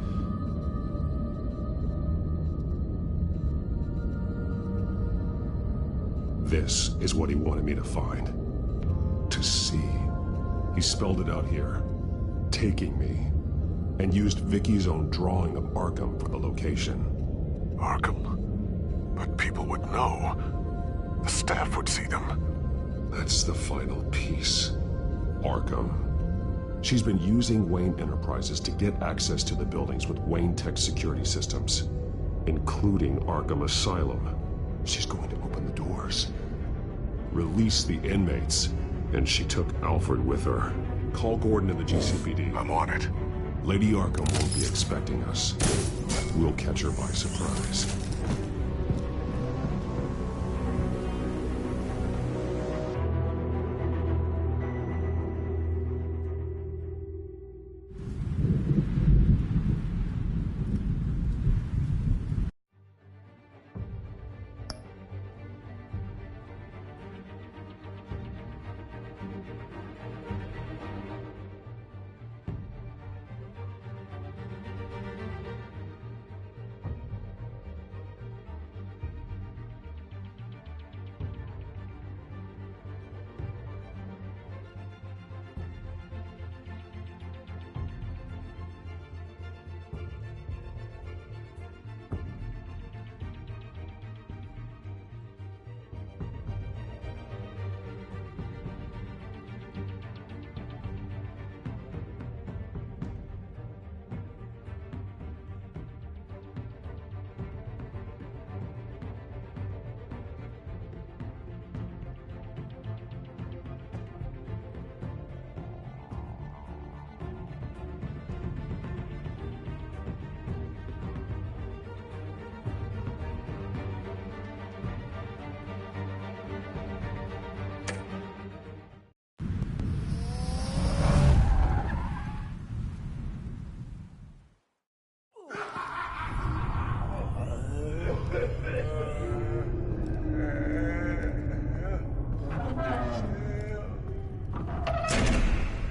This is what he wanted me to find. To see. He spelled it out here. Taking me. And used Vicky's own drawing of Arkham for the location. Arkham? But people would know. The staff would see them. That's the final piece. Arkham. She's been using Wayne Enterprises to get access to the buildings with Wayne Tech security systems, including Arkham Asylum. She's going to open the doors, release the inmates, and she took Alfred with her. Call Gordon and the GCPD. I'm on it. Lady Arkham won't be expecting us. We'll catch her by surprise.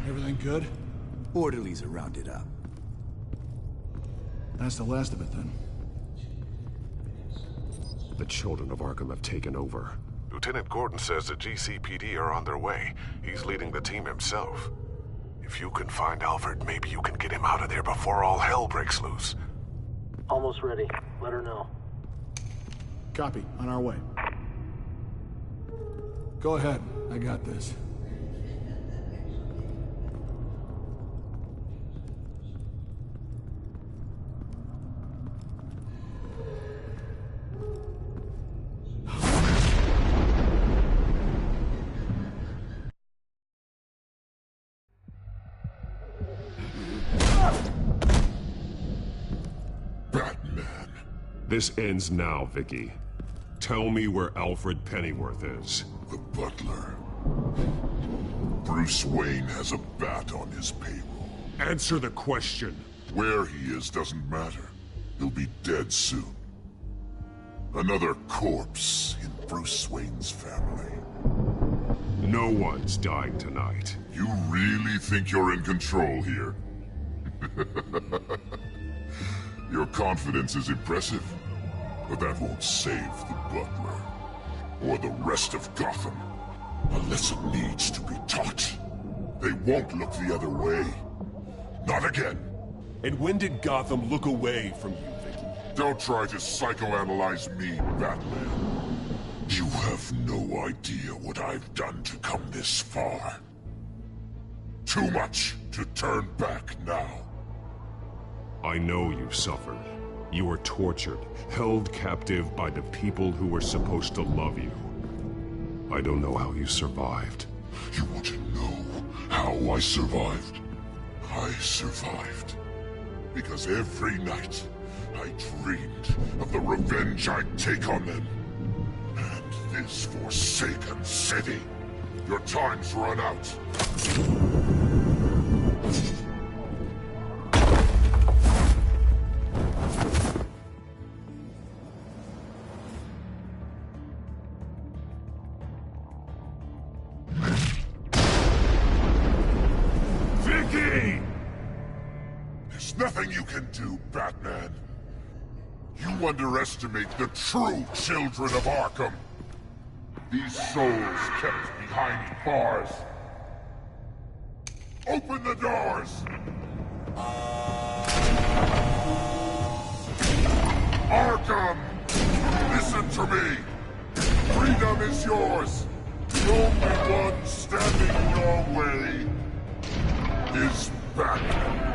Everything good? Orderlies are rounded up. That's the last of it, then. The children of Arkham have taken over. Lieutenant Gordon says the GCPD are on their way. He's leading the team himself. If you can find Alfred, maybe you can get him out of there before all hell breaks loose. Almost ready. Let her know. Copy. On our way. Go ahead. I got this. This ends now, Vicky. Tell me where Alfred Pennyworth is. The butler. Bruce Wayne has a bat on his payroll. Answer the question. Where he is doesn't matter. He'll be dead soon. Another corpse in Bruce Wayne's family. No one's dying tonight. You really think you're in control here? Your confidence is impressive, but that won't save the butler, or the rest of Gotham. A lesson needs to be taught. They won't look the other way. Not again. And when did Gotham look away from you, Vicky? Don't try to psychoanalyze me, Batman. You have no idea what I've done to come this far. Too much to turn back now. I know you suffered. You were tortured, held captive by the people who were supposed to love you. I don't know how you survived. You want to know how I survived? I survived because every night I dreamed of the revenge I'd take on them. And this forsaken city. Your time's run out. you can do, Batman. You underestimate the true children of Arkham. These souls kept behind bars. Open the doors! Arkham! Listen to me! Freedom is yours! The only one standing in your way is Batman.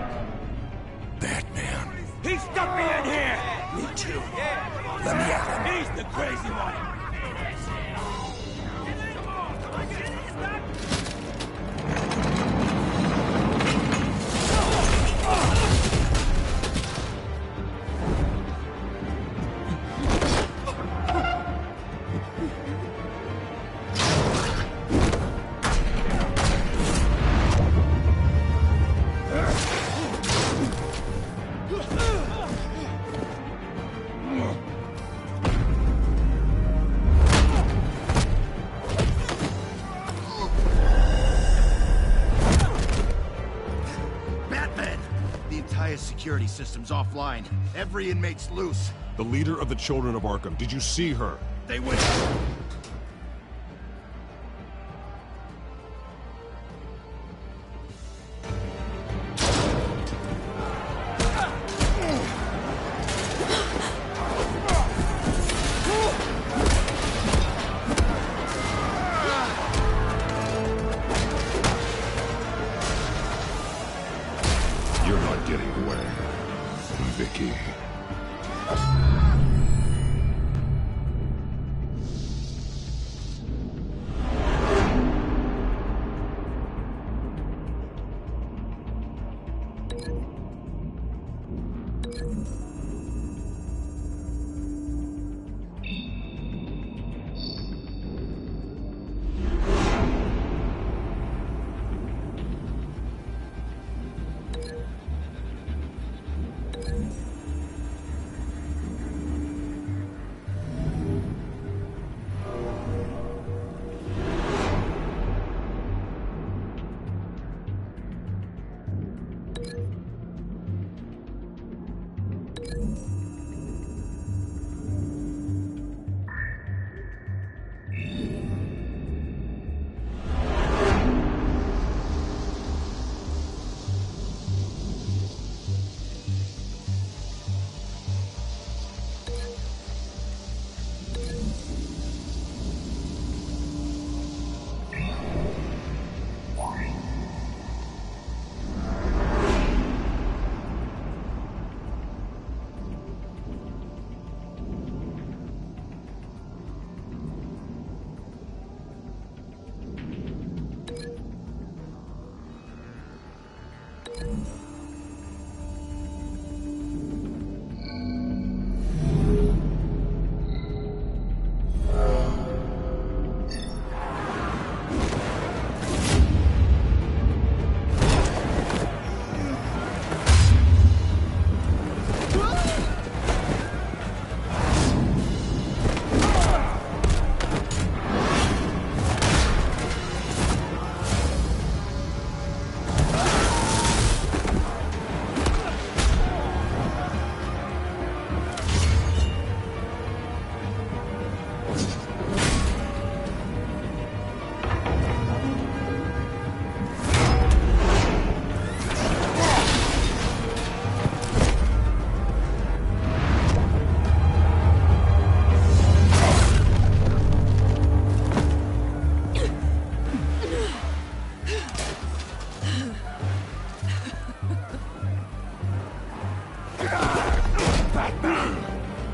Batman. He stuck me in here! Me too. Let me at him. He's the crazy one. Security system's offline. Every inmate's loose. The leader of the Children of Arkham, did you see her? They went... You're not getting away, Vicky.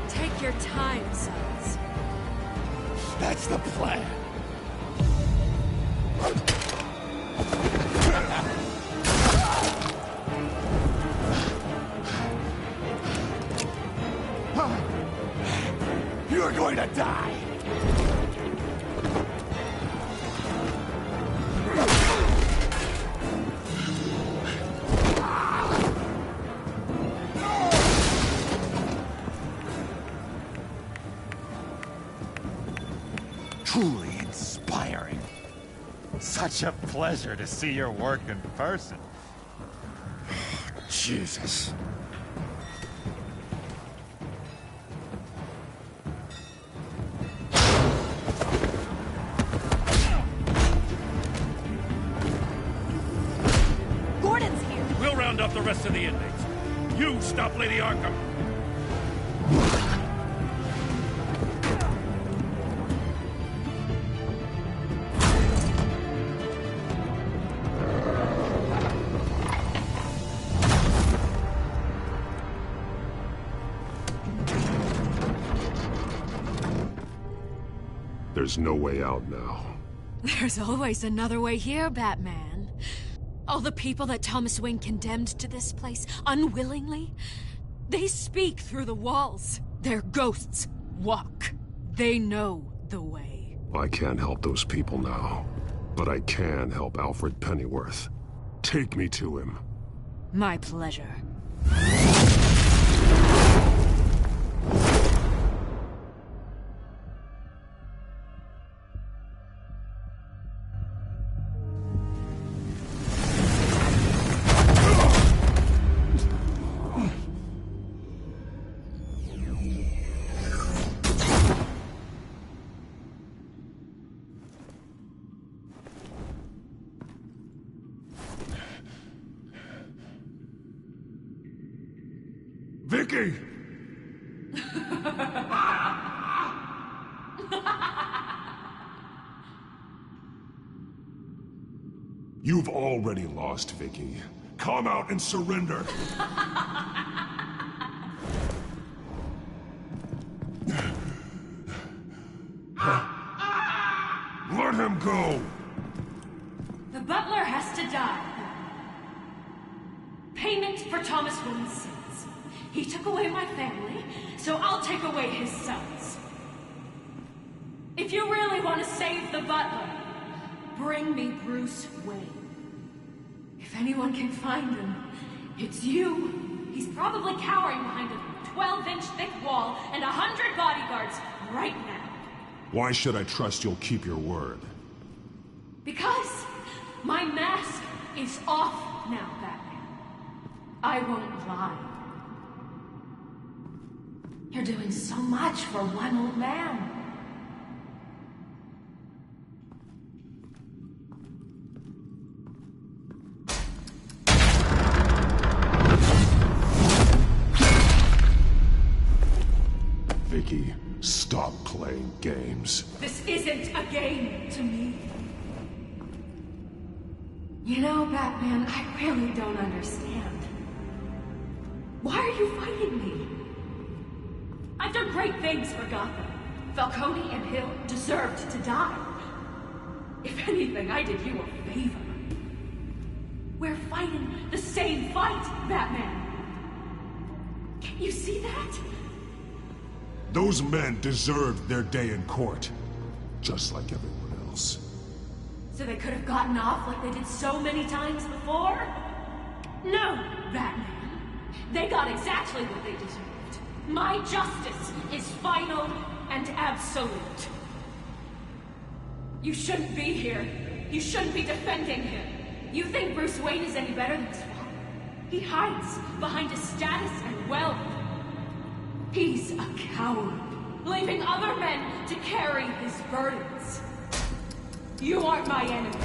Take your time, sons. That's the plan. You're going to die. Truly inspiring. Such a pleasure to see your work in person. Jesus. the rest of the inmates. You stop Lady Arkham! There's no way out now. There's always another way here, Batman. All the people that Thomas Wayne condemned to this place unwillingly, they speak through the walls. Their ghosts walk. They know the way. I can't help those people now, but I can help Alfred Pennyworth. Take me to him. My pleasure. Vicky! You've already lost, Vicky. Come out and surrender! Let him go! The butler has to die. Payment for Thomas Wayne's sins. He took away my family, so I'll take away his sons. If you really want to save the butler, bring me Bruce Wayne. If anyone can find him, it's you. He's probably cowering behind a 12-inch thick wall and 100 bodyguards right now. Why should I trust you'll keep your word? Because my mask is off now, Batman. I won't lie. You're doing so much for one old man. Vicky, stop playing games. This isn't a game to me. You know, Batman, I really don't understand. Why are you fighting me? I've done great things for Gotham. Falcone and Hill deserved to die. If anything, I did you a favor. We're fighting the same fight, Batman. Can you see that? Those men deserved their day in court, just like everyone else. So they could have gotten off like they did so many times before? No, Batman. They got exactly what they deserved. My justice is final and absolute. You shouldn't be here. You shouldn't be defending him. You think Bruce Wayne is any better than Swamp? He hides behind his status and wealth. He's a coward, leaving other men to carry his burdens. You aren't my enemy.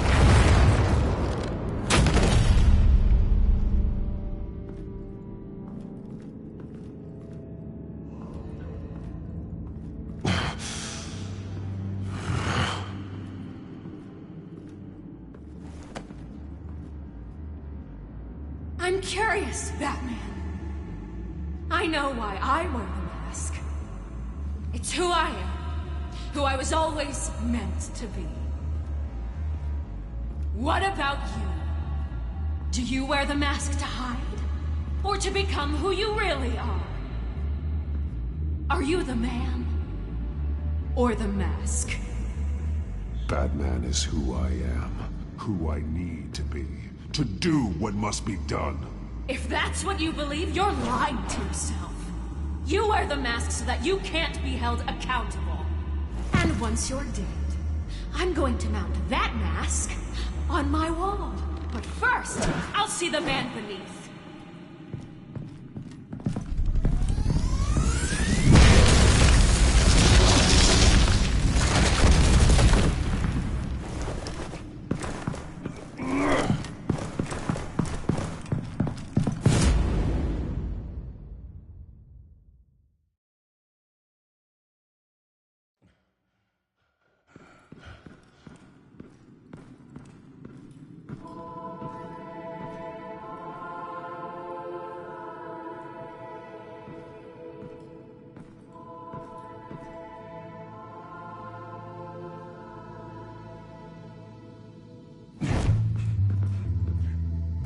I'm curious, Batman. I know why I wear the mask. It's who I am. Who I was always meant to be. What about you? Do you wear the mask to hide? Or to become who you really are? Are you the man? Or the mask? Batman is who I am, who I need to be, to do what must be done. If that's what you believe, you're lying to yourself. You wear the mask so that you can't be held accountable. And once you're dead, I'm going to mount that mask on my wall. But first, I'll see the man beneath.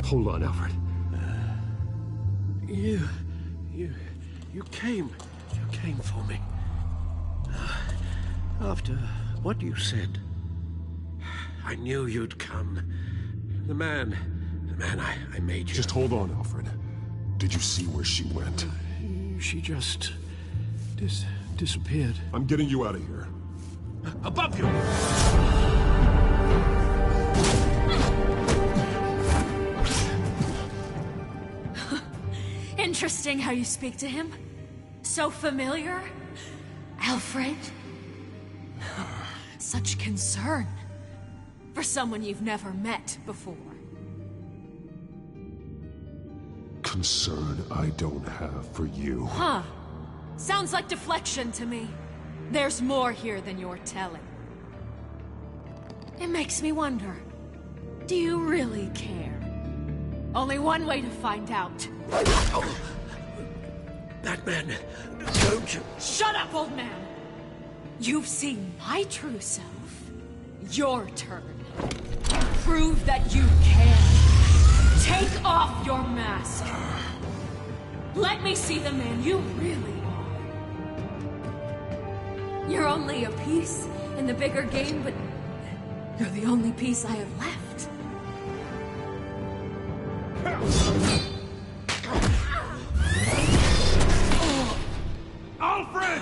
Hold on, Alfred. You came for me. After what you said, I knew you'd come. The man I made you. Just hold on, Alfred. Did you see where she went? She just disappeared. I'm getting you out of here. Above you! Interesting how you speak to him. So familiar. Alfred. Such concern. For someone you've never met before. Concern I don't have for you. Huh. Sounds like deflection to me. There's more here than you're telling. It makes me wonder. Do you really care? Only one way to find out. Oh. Batman, don't you... Shut up, old man! You've seen my true self. Your turn. Prove that you can. Take off your mask. Let me see the man you really are. You're only a piece in the bigger game, but you're the only piece I have left. Alfred!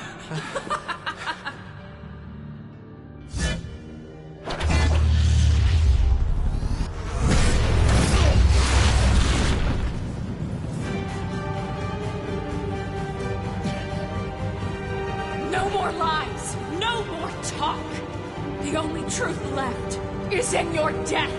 No more lies! No more talk! The only truth left is in your death!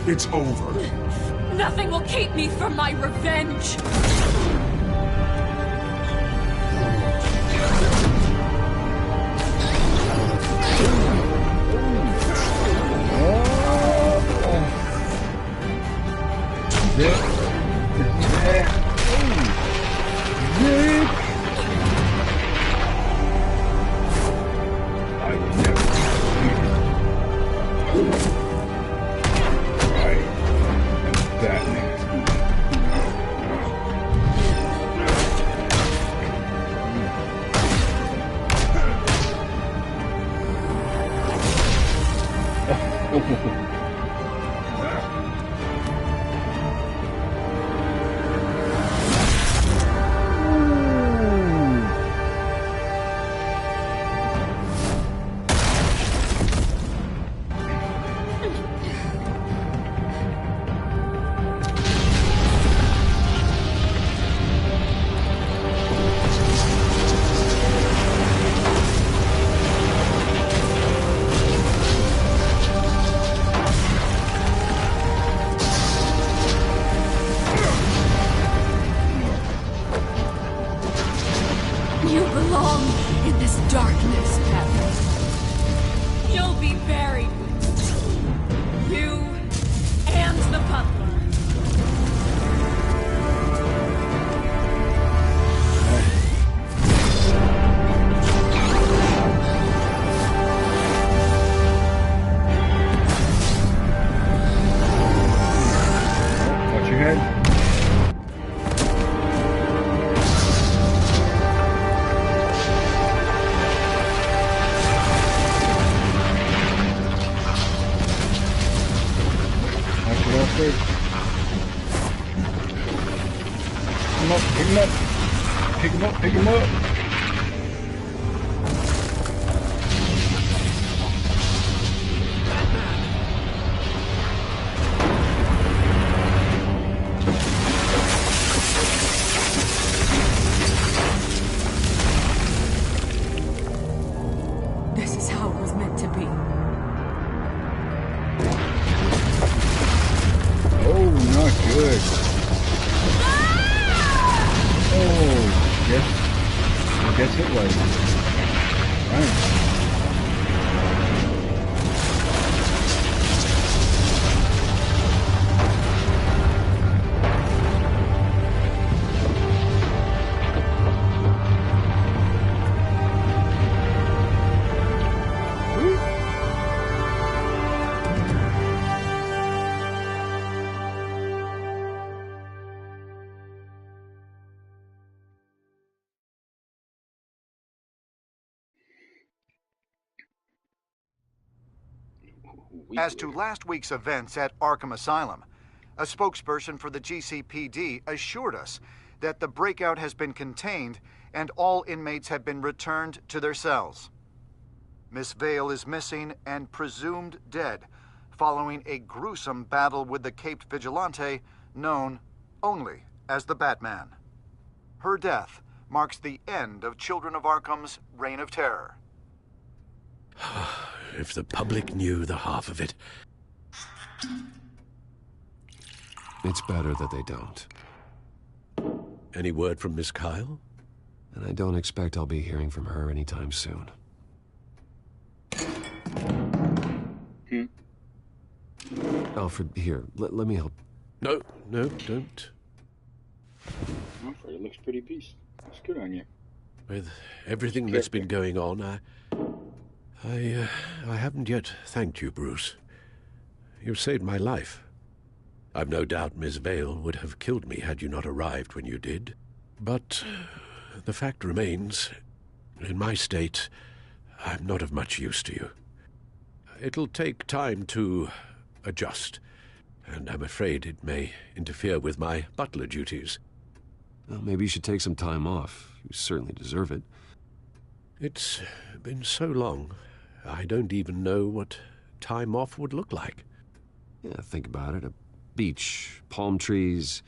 It's over. Nothing will keep me from my revenge! You belong in this darkness, Batman. You'll be buried with it. Pick him up. This is how it was meant to be. Oh, not good. Oh, yes. I guess it was. Right. As to last week's events at Arkham Asylum, a spokesperson for the GCPD assured us that the breakout has been contained and all inmates have been returned to their cells. Miss Vale is missing and presumed dead following a gruesome battle with the caped vigilante known only as the Batman. Her death marks the end of Children of Arkham's reign of terror. If the public knew the half of it. It's better that they don't. Any word from Miss Kyle? And I don't expect I'll be hearing from her anytime soon. Alfred, here, let me help. No, don't. Alfred, it looks pretty beast. It's good on you. With everything that's been going on, I haven't yet thanked you, Bruce. You've saved my life. I've no doubt Miss Vale would have killed me had you not arrived when you did. But the fact remains, in my state, I'm not of much use to you. It'll take time to adjust, and I'm afraid it may interfere with my butler duties. Well, maybe you should take some time off. You certainly deserve it. It's been so long, I don't even know what time off would look like. Yeah, think about it. A beach, palm trees,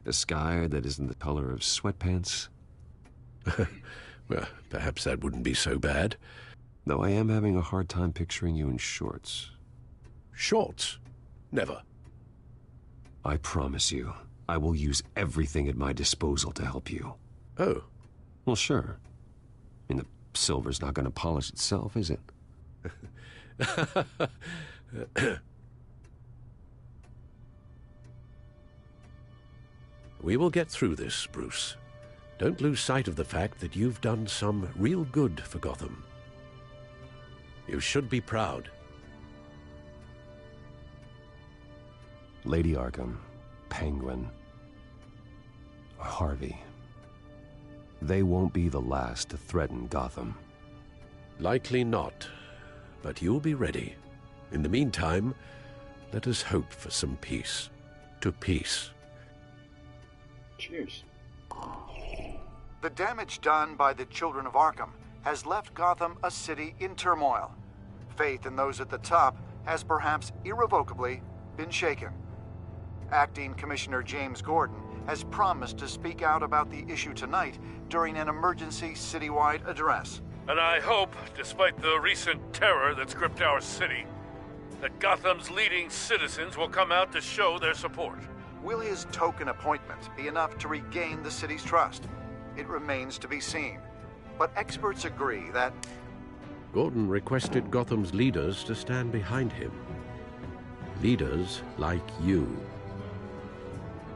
a sky that isn't the color of sweatpants. Well, perhaps that wouldn't be so bad. Though I am having a hard time picturing you in shorts. Shorts? Never. I promise you, I will use everything at my disposal to help you. Oh. Well, sure. I mean, the silver's not going to polish itself, is it? We will get through this, Bruce. Don't lose sight of the fact that you've done some real good for Gotham. You should be proud. Lady Arkham, Penguin, Harvey. They won't be the last to threaten Gotham. Likely not, but you'll be ready. In the meantime, let us hope for some peace. To peace. Cheers. The damage done by the Children of Arkham has left Gotham a city in turmoil. Faith in those at the top has perhaps irrevocably been shaken. Acting Commissioner James Gordon has promised to speak out about the issue tonight during an emergency citywide address. And I hope, despite the recent terror that's gripped our city, that Gotham's leading citizens will come out to show their support. Will his token appointment be enough to regain the city's trust? It remains to be seen. But experts agree that Gordon requested Gotham's leaders to stand behind him. Leaders like you.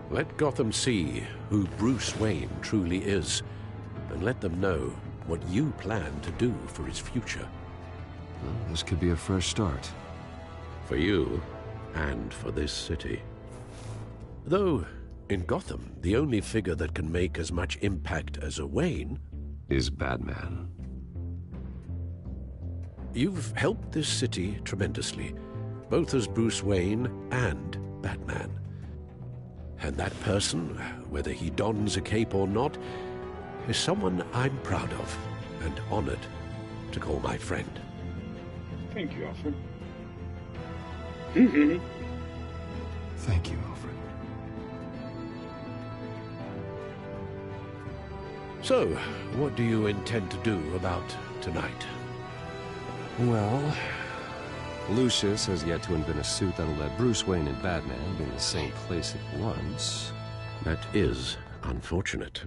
Let Gotham see who Bruce Wayne truly is, and let them know what you plan to do for his future. Well, this could be a fresh start. For you, and for this city. Though, in Gotham, the only figure that can make as much impact as a Wayne is Batman. You've helped this city tremendously, both as Bruce Wayne and Batman. And that person, whether he dons a cape or not, is someone I'm proud of and honored to call my friend. Thank you, Alfred. Thank you, Alfred. So, what do you intend to do about tonight? Well, Lucius has yet to invent a suit that'll let Bruce Wayne and Batman be in the same place at once. That is unfortunate.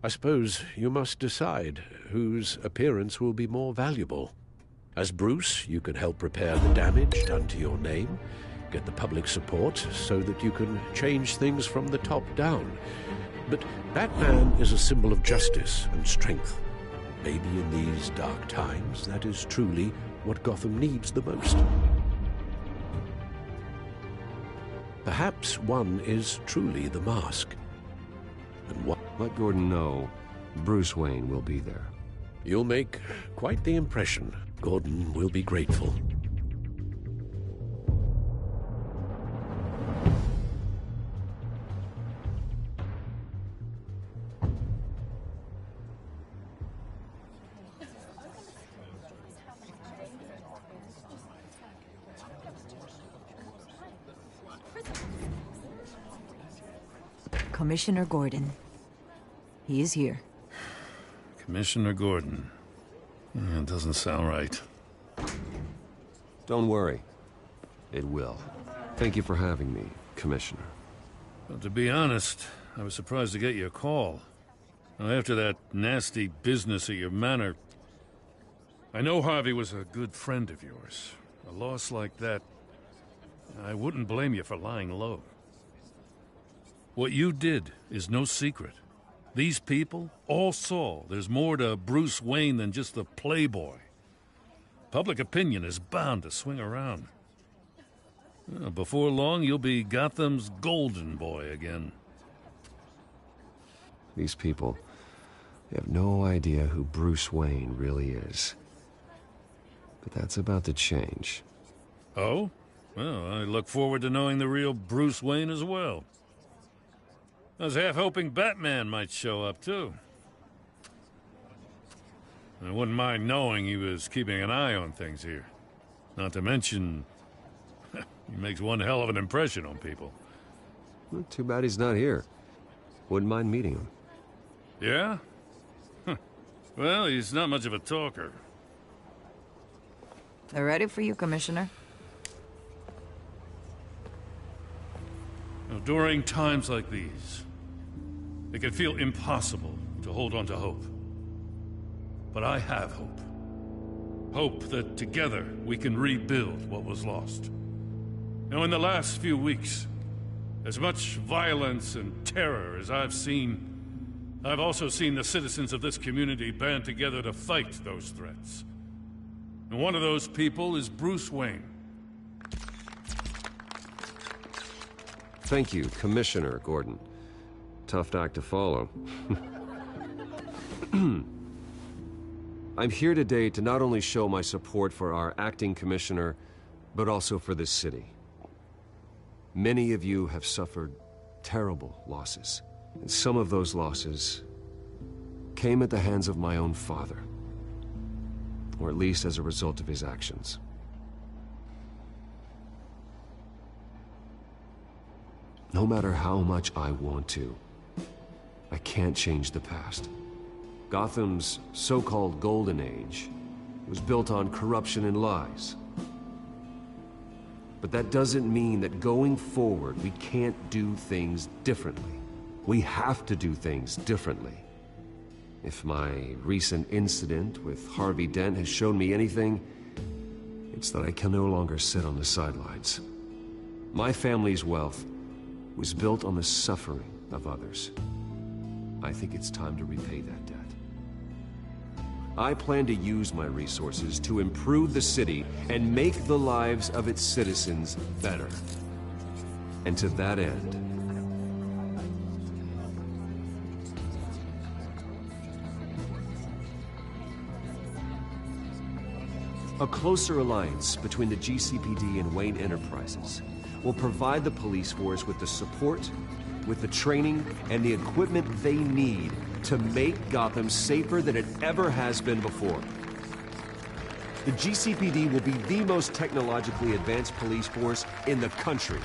I suppose you must decide whose appearance will be more valuable. As Bruce, you can help repair the damage done to your name, get the public support so that you can change things from the top down. But Batman is a symbol of justice and strength. Maybe in these dark times, that is truly what Gotham needs the most. Perhaps one is truly the mask. And what? Let Gordon know Bruce Wayne will be there. You'll make quite the impression. Gordon will be grateful. Commissioner Gordon. He is here. Commissioner Gordon. It doesn't sound right. Don't worry. It will. Thank you for having me, Commissioner. Well, to be honest, I was surprised to get your call. Now, after that nasty business at your manor, I know Harvey was a good friend of yours. A loss like that, I wouldn't blame you for lying low. What you did is no secret. These people all saw there's more to Bruce Wayne than just the playboy. Public opinion is bound to swing around. Before long, you'll be Gotham's golden boy again. These people, they have no idea who Bruce Wayne really is. But that's about to change. Oh? Well, I look forward to knowing the real Bruce Wayne as well. I was half hoping Batman might show up, too. I wouldn't mind knowing he was keeping an eye on things here. Not to mention, he makes one hell of an impression on people. Well, too bad he's not here. Wouldn't mind meeting him. Yeah? Well, he's not much of a talker. They're ready for you, Commissioner. Now, during times like these, it can feel impossible to hold on to hope. But I have hope. Hope that together we can rebuild what was lost. Now, in the last few weeks, as much violence and terror as I've seen, I've also seen the citizens of this community band together to fight those threats. And one of those people is Bruce Wayne. Thank you, Commissioner Gordon. Tough act to follow. I'm here today to not only show my support for our acting commissioner, but also for this city. Many of you have suffered terrible losses, and some of those losses came at the hands of my own father, or at least as a result of his actions. No matter how much I want to, I can't change the past. Gotham's so-called Golden Age was built on corruption and lies. But that doesn't mean that going forward we can't do things differently. We have to do things differently. If my recent incident with Harvey Dent has shown me anything, it's that I can no longer sit on the sidelines. My family's wealth was built on the suffering of others. I think it's time to repay that debt. I plan to use my resources to improve the city and make the lives of its citizens better. And to that end, a closer alliance between the GCPD and Wayne Enterprises will provide the police force with the support with the training and the equipment they need to make Gotham safer than it ever has been before. The GCPD will be the most technologically advanced police force in the country,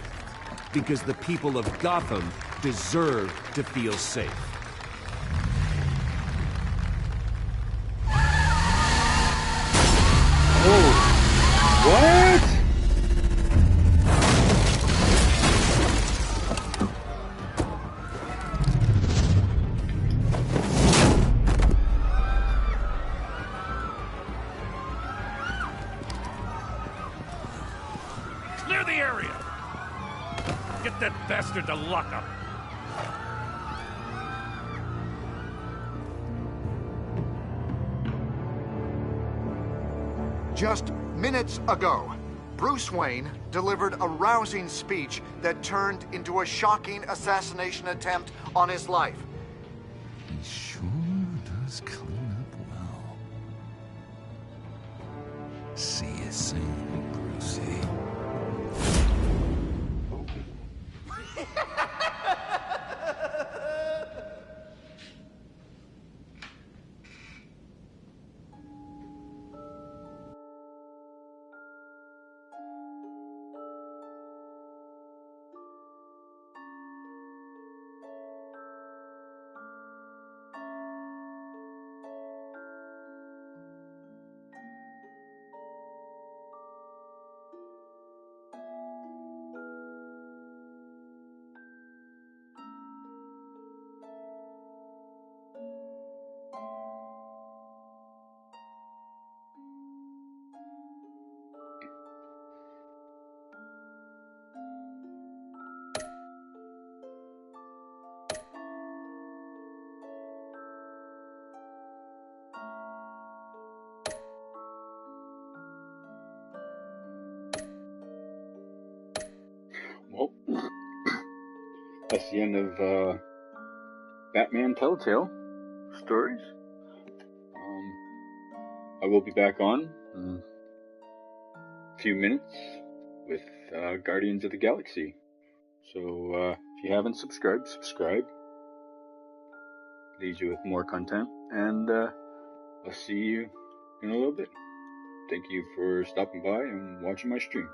because the people of Gotham deserve to feel safe. What? Clear the area! Get that bastard to lock up! Just minutes ago, Bruce Wayne delivered a rousing speech that turned into a shocking assassination attempt on his life. He sure does clean up well. See you soon, Brucey. Well, that's the end of Batman Telltale stories. I will be back on in a few minutes with Guardians of the Galaxy. So if you haven't subscribed, subscribe. Leaves you with more content, and I'll see you in a little bit. Thank you for stopping by and watching my stream.